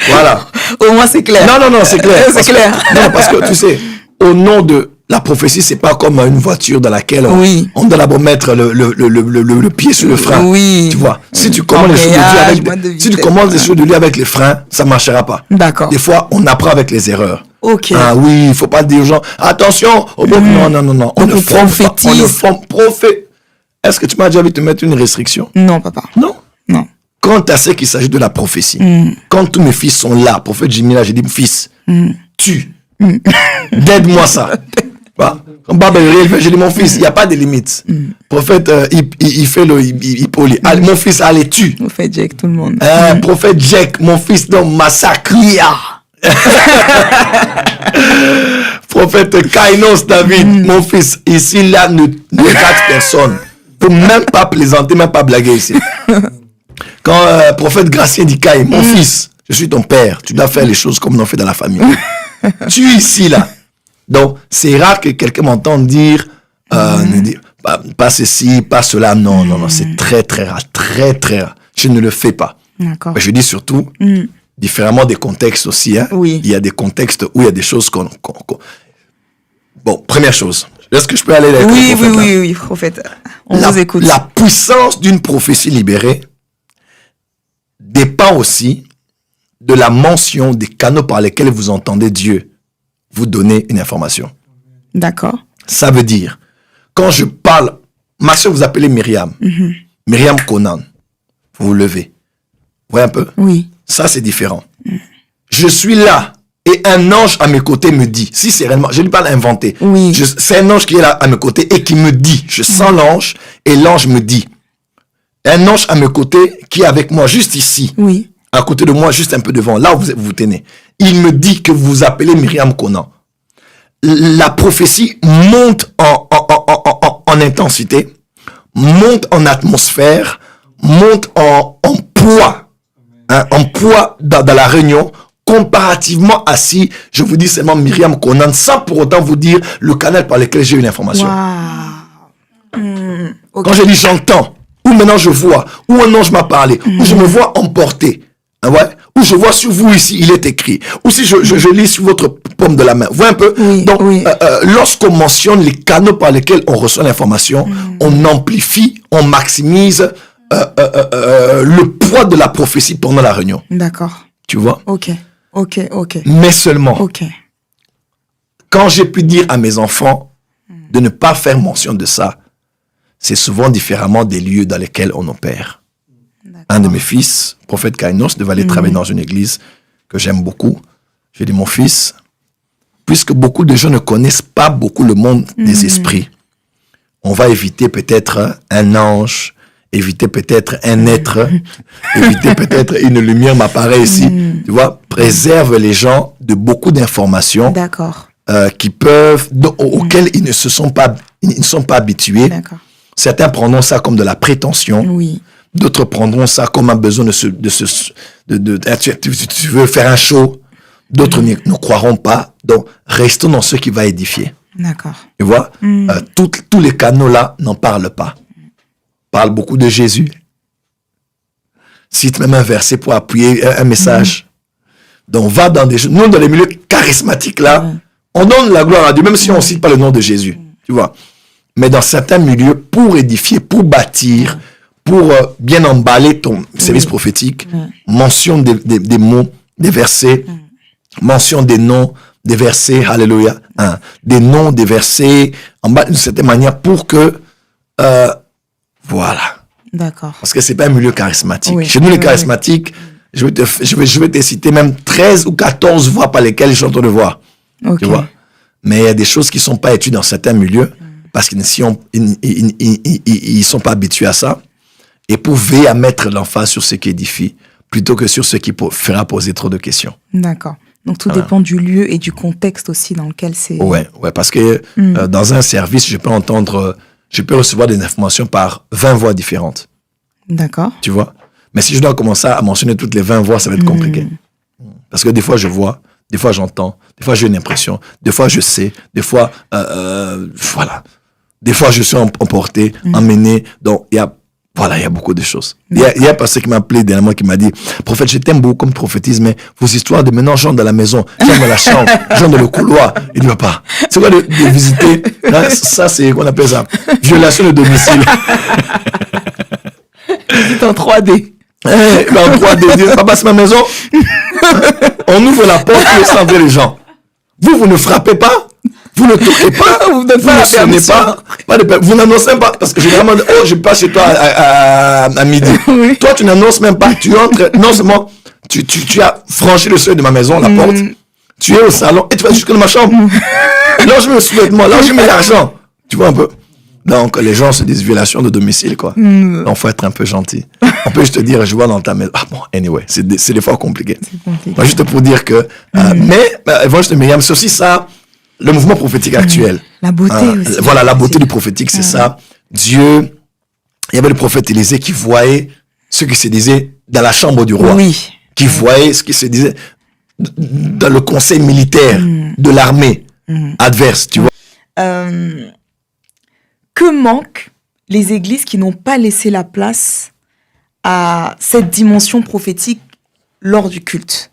Speaker 2: Voilà.
Speaker 1: Au moins, c'est clair.
Speaker 2: Non, c'est clair.
Speaker 1: C'est clair.
Speaker 2: Non, parce que, tu sais, au nom de la prophétie, c'est pas comme une voiture dans laquelle on doit d'abord mettre le pied sur le frein.
Speaker 1: Oui.
Speaker 2: Tu vois. Si tu commandes les choses de Dieu avec les freins, ça marchera pas.
Speaker 1: D'accord.
Speaker 2: Des fois, on apprend avec les erreurs.
Speaker 1: Ok.
Speaker 2: Ah oui, il faut pas dire aux gens, attention, non. On ne prophétise. Est-ce que tu m'as déjà vu te mettre une restriction?
Speaker 1: Non, papa.
Speaker 2: Non. Quand tu sais qu'il s'agit de la prophétie, quand tous mes fils sont là, prophète Jimmy là, j'ai dit, fils, tu, d'aide-moi ça. Quand Baba j'ai dit, mon fils, il n'y a pas de limite. Prophète, il fait il polie. Allez, mon fils, allez, tue.
Speaker 1: Prophète Jack, tout le monde.
Speaker 2: Prophète Jack, mon fils, donc, massacre. Prophète Kainos David, mon fils, ici, là, ne rate personne. Faut même pas plaisanter, même pas blaguer ici. Quand prophète Gracien dit Kai, mon fils, je suis ton père, tu dois faire les choses comme on fait dans la famille. Tu es ici, là. Donc, c'est rare que quelqu'un m'entende dire, pas ceci, pas cela. Non, c'est très, très rare. Très, très rare. Je ne le fais pas.
Speaker 1: D'accord.
Speaker 2: Mais je dis surtout, différemment des contextes aussi. Hein.
Speaker 1: Oui.
Speaker 2: Il y a des contextes où il y a des choses qu'on... Bon, première chose. Est-ce que je peux aller avec le prophète,
Speaker 1: oui, prophète. On vous écoute.
Speaker 2: La puissance d'une prophétie libérée dépend aussi de la mention des canaux par lesquels vous entendez Dieu vous donner une information.
Speaker 1: D'accord.
Speaker 2: Ça veut dire, quand je parle, ma soeur vous appelez Myriam. Myriam Conan. Vous vous levez. Vous voyez un peu?
Speaker 1: Oui.
Speaker 2: Ça, c'est différent. Je suis là et un ange à mes côtés me dit, si c'est réellement, je ne vais pas l'inventer.
Speaker 1: Oui.
Speaker 2: C'est un ange qui est là à mes côtés et qui me dit, je sens l'ange et l'ange me dit, un ange à mes côtés qui est avec moi juste ici,
Speaker 1: Oui.
Speaker 2: à côté de moi, juste un peu devant, là où vous vous tenez. Il me dit que vous vous appelez Myriam Conan. La prophétie monte en intensité, monte en atmosphère, monte en poids, en poids dans la réunion, comparativement à si je vous dis seulement Myriam Conan, sans pour autant vous dire le canal par lequel j'ai eu l'information.
Speaker 1: Wow.
Speaker 2: Quand je dis j'entends, ou maintenant je vois, ou un ange m'a parlé, ou je me vois emporté, ouais, ou je vois sur vous ici, il est écrit, ou si je lis sur votre paume de la main. Vous voyez un peu?
Speaker 1: Oui,
Speaker 2: donc,
Speaker 1: oui.
Speaker 2: Lorsqu'on mentionne les canaux par lesquels on reçoit l'information, on amplifie, on maximise le poids de la prophétie pendant la réunion.
Speaker 1: D'accord.
Speaker 2: Tu vois?
Speaker 1: Ok.
Speaker 2: Mais seulement,
Speaker 1: Ok.
Speaker 2: quand j'ai pu dire à mes enfants de ne pas faire mention de ça, c'est souvent différemment des lieux dans lesquels on opère. Un de mes fils, prophète Kainos, devait aller travailler dans une église que j'aime beaucoup. J'ai dit, mon fils, puisque beaucoup de gens ne connaissent pas beaucoup le monde des esprits, on va éviter peut-être un ange, éviter peut-être un être, éviter peut-être une lumière m'apparaît ici. Tu vois, préserve les gens de beaucoup d'informations
Speaker 1: D'accord.
Speaker 2: qui peuvent, auxquelles ils ne sont pas habitués.
Speaker 1: D'accord.
Speaker 2: Certains prendront ça comme de la prétention.
Speaker 1: Oui.
Speaker 2: D'autres prendront ça comme un besoin tu veux faire un show. D'autres ne croiront pas. Donc, restons dans ce qui va édifier.
Speaker 1: D'accord.
Speaker 2: Tu vois, tous les canaux là n'en parlent pas. Parlent beaucoup de Jésus. Cite même un verset pour appuyer un message. Donc, va dans des... Nous, dans les milieux charismatiques là, on donne la gloire à Dieu, même si on ne cite pas le nom de Jésus. Tu vois. Mais dans certains milieux, pour édifier, pour bâtir, pour bien emballer ton service prophétique, mention des mots, des versets, mention des noms, des versets, alléluia, des noms, des versets, en bas d'une certaine manière pour que, voilà.
Speaker 1: D'accord.
Speaker 2: Parce que c'est pas un milieu charismatique.
Speaker 1: Oui.
Speaker 2: Chez nous, les charismatiques, je vais te citer même 13 ou 14 voies par lesquelles je suis en train de voir.
Speaker 1: Ok.
Speaker 2: Tu vois. Mais il y a des choses qui sont pas étudiées dans certains milieux parce qu'ils ne sont pas habitués à ça. Et pour veiller à mettre l'emphase sur ce qui édifie plutôt que sur ce qui fera poser trop de questions.
Speaker 1: D'accord. Donc tout dépend du lieu et du contexte aussi dans lequel c'est...
Speaker 2: Ouais, parce que dans un service, je peux recevoir des informations par 20 voix différentes.
Speaker 1: D'accord.
Speaker 2: Tu vois? Mais si je dois commencer à mentionner toutes les 20 voix, ça va être compliqué. Parce que des fois, je vois, des fois, j'entends, des fois, j'ai une impression, des fois, je sais, des fois, voilà. Des fois, je suis emporté, emmené. Donc, il y a beaucoup de choses. Il y a un pasteur qui m'a appelé dernièrement, qui m'a dit, prophète, je t'aime beaucoup comme prophétise, mais vos histoires de maintenant, gens dans la maison, gens dans la chambre, gens dans le couloir, il dit, papa, c'est quoi de visiter? Là, ça, c'est, qu'on appelle ça, violation de domicile.
Speaker 1: C'est en 3D.
Speaker 2: En 3D, papa, c'est ma maison. On ouvre la porte et on s'envoie les gens. Vous ne frappez pas? Vous ne toquez pas, vous ne sonnez pas, vous n'annoncez pas, parce que généralement, je passe chez toi à midi.
Speaker 1: Oui.
Speaker 2: Toi, tu n'annonces même pas, tu entres, non seulement, tu as franchi le seuil de ma maison, la porte, tu es au salon, et tu vas jusque dans ma chambre. Là, je mets le sous-vêtement, là, je mets l'argent. Tu vois un peu? Donc, les gens se disent violation de domicile, quoi. Donc, faut être un peu gentil. On peut juste te dire, je vois dans ta maison. Ah bon, anyway, c'est des fois compliqué. Moi, juste pour dire que, mais, évangile de Myriam, c'est aussi ça, le mouvement prophétique actuel.
Speaker 1: La beauté aussi.
Speaker 2: Voilà, la beauté du prophétique, c'est ça. Dieu, il y avait le prophète Élisée qui voyait ce qui se disait dans la chambre du roi.
Speaker 1: Oui.
Speaker 2: Qui voyait ce qui se disait dans le conseil militaire de l'armée adverse, tu vois.
Speaker 1: Que manquent les églises qui n'ont pas laissé la place à cette dimension prophétique lors du culte?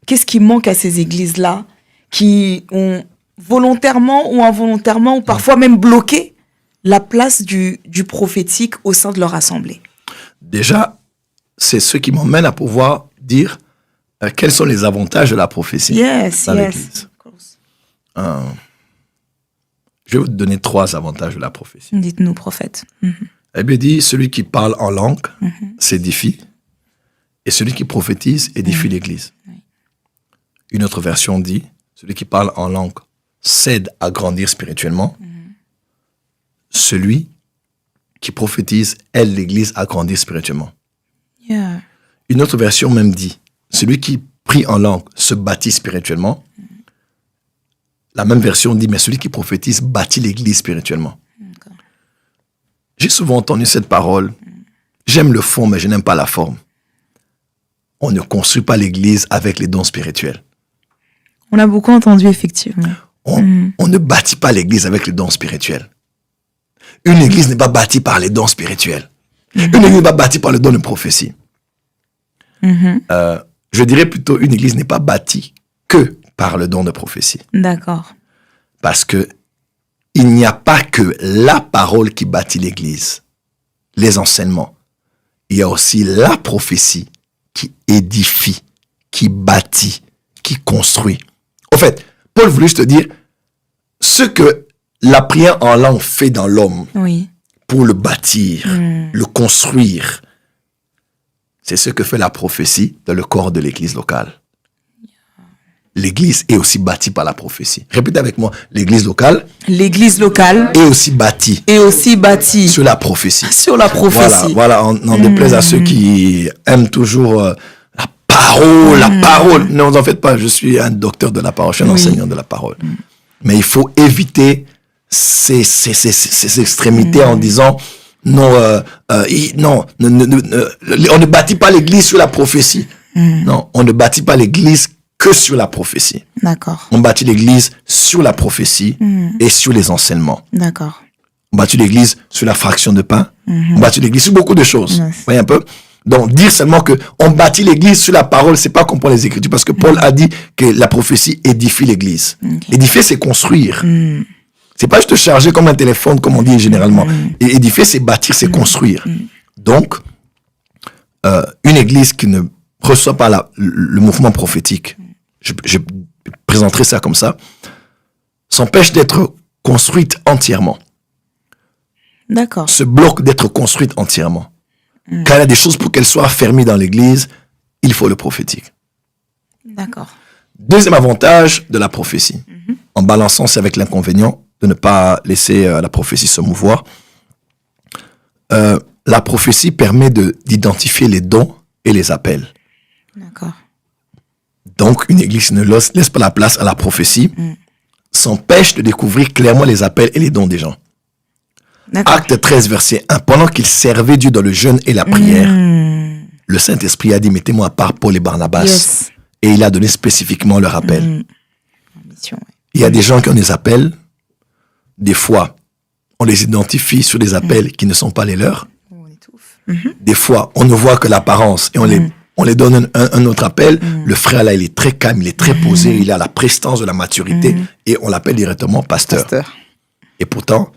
Speaker 1: Qu'est-ce qui manque à ces églises-là qui ont volontairement ou involontairement ou parfois même bloqué la place du prophétique au sein de leur assemblée?
Speaker 2: Déjà, c'est ce qui m'emmène à pouvoir dire Quels sont les avantages de la prophétie dans l'Église? Je vais vous donner 3 avantages de la prophétie.
Speaker 1: Dites-nous, prophète.
Speaker 2: La Bible dit, celui qui parle en langue s'édifie, et celui qui prophétise édifie l'Église. Une autre version dit, celui qui parle en langue s'aide à grandir spirituellement. Celui qui prophétise aide l'Église à grandir spirituellement.
Speaker 1: Yeah.
Speaker 2: Une autre version même dit, celui qui prie en langue se bâtit spirituellement. La même version dit, mais celui qui prophétise bâtit l'Église spirituellement.
Speaker 1: Okay.
Speaker 2: J'ai souvent entendu cette parole. J'aime le fond, mais je n'aime pas la forme. On ne construit pas l'Église avec les dons spirituels.
Speaker 1: On l'a beaucoup entendu, effectivement.
Speaker 2: On ne bâtit pas l'Église avec les dons spirituels. Une Église n'est pas bâtie par les dons spirituels. Une Église n'est pas bâtie par le don de prophétie. Je dirais plutôt, une Église n'est pas bâtie que par le don de prophétie.
Speaker 1: D'accord.
Speaker 2: Parce que il n'y a pas que la parole qui bâtit l'Église, les enseignements. Il y a aussi la prophétie qui édifie, qui bâtit, qui construit. En fait, Paul voulait juste te dire ce que la prière en langue fait dans l'homme pour le bâtir, le construire. C'est ce que fait la prophétie dans le corps de l'Église locale. L'Église est aussi bâtie par la prophétie. Répétez avec moi, l'Église locale.
Speaker 1: L'Église locale
Speaker 2: est aussi bâtie.
Speaker 1: Est aussi bâtie
Speaker 2: sur la prophétie.
Speaker 1: Sur la prophétie.
Speaker 2: Voilà. On déplaise à ceux qui aiment toujours la parole. Ne vous en faites pas, je suis un docteur de la parole, je suis un enseignant de la parole. Mais il faut éviter ces extrémités en disant non, on ne bâtit pas l'Église sur la prophétie. Non, on ne bâtit pas l'Église que sur la prophétie.
Speaker 1: D'accord.
Speaker 2: On bâtit l'Église sur la prophétie et sur les enseignements.
Speaker 1: D'accord.
Speaker 2: On bâtit l'Église sur la fraction de pain. On bâtit l'Église sur beaucoup de choses. Vous voyez un peu? Donc, dire seulement que on bâtit l'Église sur la parole, c'est pas comprendre les Écritures, parce que Paul a dit que la prophétie édifie l'Église. Édifier, c'est construire. C'est pas juste charger comme un téléphone, comme on dit généralement. Et édifier, c'est bâtir, c'est construire. Donc, une Église qui ne reçoit pas le mouvement prophétique, je présenterai ça comme ça, s'empêche d'être construite entièrement.
Speaker 1: D'accord.
Speaker 2: Se bloque d'être construite entièrement. Quand il y a des choses pour qu'elles soient fermées dans l'Église, il faut le prophétique.
Speaker 1: D'accord.
Speaker 2: Deuxième avantage de la prophétie, en balançant c'est avec l'inconvénient de ne pas laisser la prophétie se mouvoir, la prophétie permet d'identifier les dons et les appels.
Speaker 1: D'accord.
Speaker 2: Donc, une église ne laisse pas la place à la prophétie, s'empêche de découvrir clairement les appels et les dons des gens. Acte 13, verset 1. Pendant qu'ils servaient Dieu dans le jeûne et la prière, le Saint-Esprit a dit, mettez-moi à part Paul et Barnabas. Et il a donné spécifiquement leur appel. Il y a des gens qui ont des appels. Des fois, on les identifie sur des appels qui ne sont pas les leurs. Des fois, on ne voit que l'apparence et on les donne un autre appel. Le frère, là, il est très calme, il est très posé, il a la prestance de la maturité et on l'appelle directement pasteur. Et pourtant,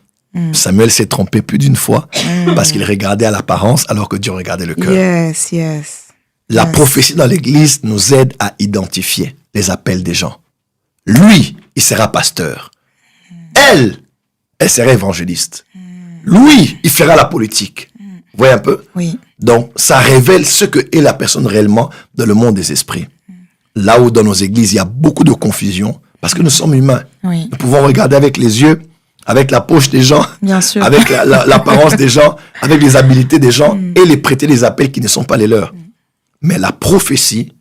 Speaker 2: Samuel s'est trompé plus d'une fois parce qu'il regardait à l'apparence alors que Dieu regardait le cœur. La prophétie dans l'Église nous aide à identifier les appels des gens. Lui, il sera pasteur. Elle sera évangéliste. Lui, il fera la politique. Vous voyez un peu?
Speaker 1: Oui.
Speaker 2: Donc, ça révèle ce que est la personne réellement dans le monde des esprits. Là où dans nos églises, il y a beaucoup de confusion, parce que nous sommes humains.
Speaker 1: Oui.
Speaker 2: Nous pouvons regarder avec les yeux, avec la poche des gens,
Speaker 1: bien sûr,
Speaker 2: avec l'apparence des gens, avec les habiletés des gens, et les prêter des appels qui ne sont pas les leurs. Mais la prophétie,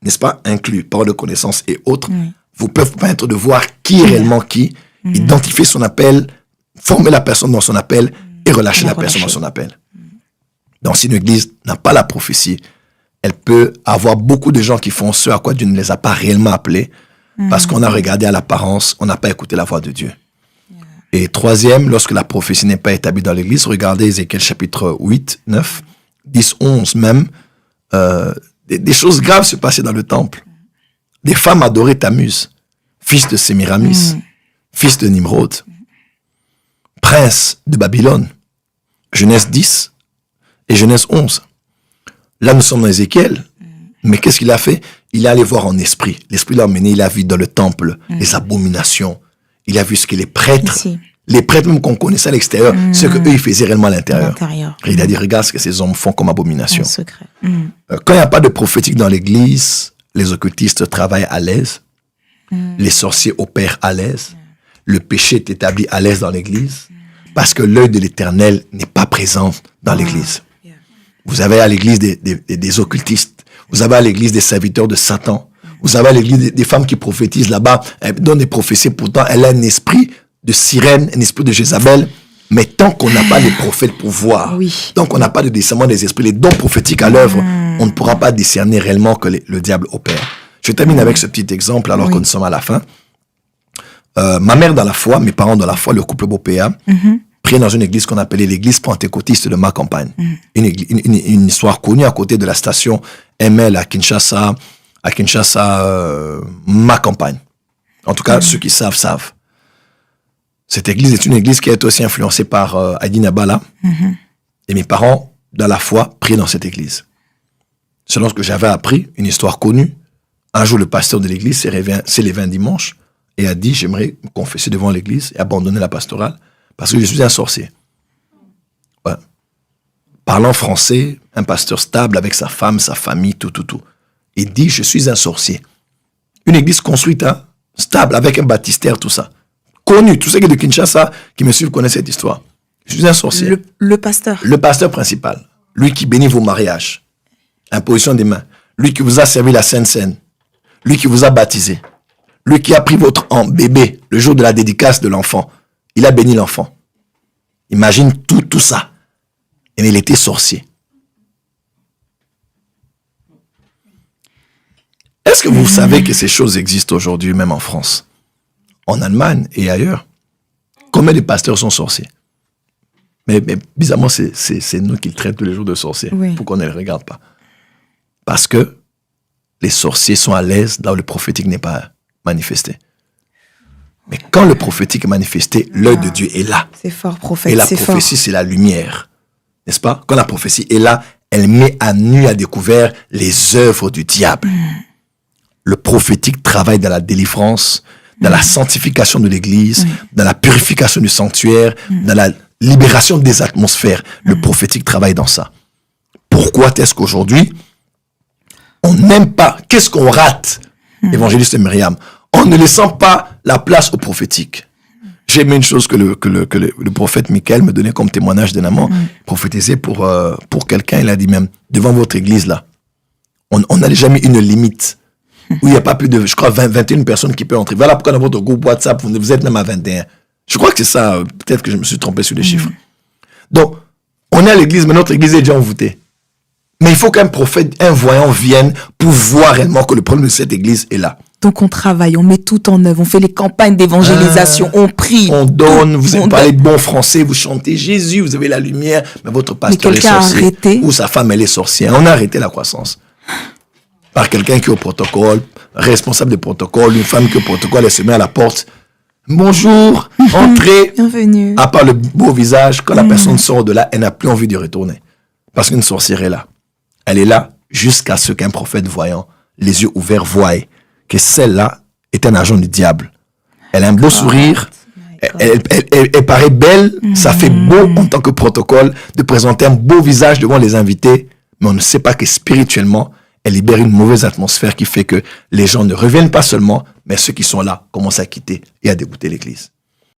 Speaker 2: n'est-ce pas, inclut par de connaissances et autres, vous pouvez permettre de voir qui est réellement qui, identifier son appel, former la personne dans son appel, et relâcher la personne dans son appel. Donc, si une église n'a pas la prophétie, elle peut avoir beaucoup de gens qui font ce à quoi Dieu ne les a pas réellement appelés, parce qu'on a regardé à l'apparence, on n'a pas écouté la voix de Dieu. Et troisième, lorsque la prophétie n'est pas établie dans l'église, regardez Ézéchiel chapitre 8, 9, 10, 11 même, des choses graves se passaient dans le temple. Des femmes adoraient Tammuz, fils de Sémiramis, fils de Nimrod, prince de Babylone. Genèse 10 et Genèse 11. Là, nous sommes dans Ézéchiel. Mais qu'est-ce qu'il a fait? Il est allé voir en esprit. L'esprit l'a emmené, il a vu dans le temple les abominations. Il a vu ce que les prêtres même qu'on connaissait à l'extérieur, ce qu'eux, ils faisaient réellement à l'intérieur. Et il a dit, regarde ce que ces hommes font comme abomination. Quand il n'y a pas de prophétique dans l'église, les occultistes travaillent à l'aise. Les sorciers opèrent à l'aise. Le péché est établi à l'aise dans l'église. Parce que l'œil de l'Éternel n'est pas présent dans l'église. Vous avez à l'église des occultistes. Vous avez à l'église des serviteurs de Satan. Vous avez à l'église des femmes qui prophétisent là-bas. Elles donnent des prophéties. Pourtant, elle a un esprit de sirène, un esprit de Jézabel. Mais tant qu'on n'a pas les prophètes pour voir, tant qu'on n'a pas de discernement des esprits, les dons prophétiques à l'œuvre, on ne pourra pas discerner réellement que le diable opère. Je termine avec ce petit exemple alors que nous sommes à la fin. Ma mère dans la foi, mes parents dans la foi, le couple Bopéa, priaient dans une église qu'on appelait l'église pentecôtiste de ma campagne. Une histoire connue à côté de la station ML à Kinshasa, ma campagne. En tout cas, ceux qui savent. Cette église est une église qui a été aussi influencée par Adi Nabala. Et mes parents, dans la foi, priaient dans cette église. Selon ce que j'avais appris, une histoire connue, un jour le pasteur de l'église s'est levé un dimanche et a dit, j'aimerais me confesser devant l'église et abandonner la pastorale parce que je suis un sorcier. Ouais. Parlant français, un pasteur stable avec sa femme, sa famille, tout. Il dit, je suis un sorcier. Une église construite, stable, avec un baptistère, tout ça. Connu, tous ceux qui sont de Kinshasa qui me suivent connaissent cette histoire. Je suis un sorcier.
Speaker 1: Le pasteur.
Speaker 2: Le pasteur principal. Lui qui bénit vos mariages. Imposition des mains. Lui qui vous a servi la Sainte Seine. Lui qui vous a baptisé. Lui qui a pris votre bébé le jour de la dédicace de l'enfant. Il a béni l'enfant. Imagine tout ça. Et il était sorcier. Est-ce que vous savez que ces choses existent aujourd'hui, même en France, en Allemagne et ailleurs? Combien de pasteurs sont sorciers? Mais bizarrement, c'est nous qui le traitons tous les jours de sorciers. Pourquoi on ne les regarde pas? Parce que les sorciers sont à l'aise là où le prophétique n'est pas manifesté. Mais quand le prophétique est manifesté, l'œil de Dieu est là.
Speaker 1: C'est fort, prophète.
Speaker 2: Et la prophétie, c'est la lumière. N'est-ce pas? Quand la prophétie est là, elle met à nu à découvert les œuvres du diable. Le prophétique travaille dans la délivrance, dans la sanctification de l'église, dans la purification du sanctuaire, dans la libération des atmosphères. Le prophétique travaille dans ça. Pourquoi est-ce qu'aujourd'hui, on n'aime pas? Qu'est-ce qu'on rate, évangéliste Myriam? On ne laisse pas la place au prophétique. J'ai aimé une chose que le prophète Michael me donnait comme témoignage d'un amant. Prophétisé pour quelqu'un, il a dit même, devant votre église là, on n'a jamais une limite. Où il n'y a pas plus de, je crois, 21 personnes qui peuvent entrer. Voilà pourquoi dans votre groupe WhatsApp, vous êtes même à 21. Je crois que c'est ça. Peut-être que je me suis trompé sur les chiffres. Donc, on est à l'église, mais notre église est déjà envoûtée. Mais il faut qu'un prophète, un voyant vienne pour voir réellement que le problème de cette église est là.
Speaker 1: Donc on travaille, on met tout en œuvre, on fait les campagnes d'évangélisation, on prie.
Speaker 2: On donne, vous parlez bon français, vous chantez Jésus, vous avez la lumière, mais votre pasteur est sorcier. Ou sa femme, elle est sorcière. On a arrêté la croissance. Par quelqu'un qui est au protocole, responsable de protocole, une femme qui est au protocole, elle se met à la porte. Bonjour, entrez.
Speaker 1: Bienvenue.
Speaker 2: À part le beau visage, quand la personne sort de là, elle n'a plus envie de retourner. Parce qu'une sorcière est là. Elle est là jusqu'à ce qu'un prophète voyant, les yeux ouverts, voie que celle-là est un agent du diable. Elle a un beau sourire, elle paraît belle, ça fait beau en tant que protocole de présenter un beau visage devant les invités, mais on ne sait pas que spirituellement, elle libère une mauvaise atmosphère qui fait que les gens ne reviennent pas seulement, mais ceux qui sont là commencent à quitter et à dégoûter l'église.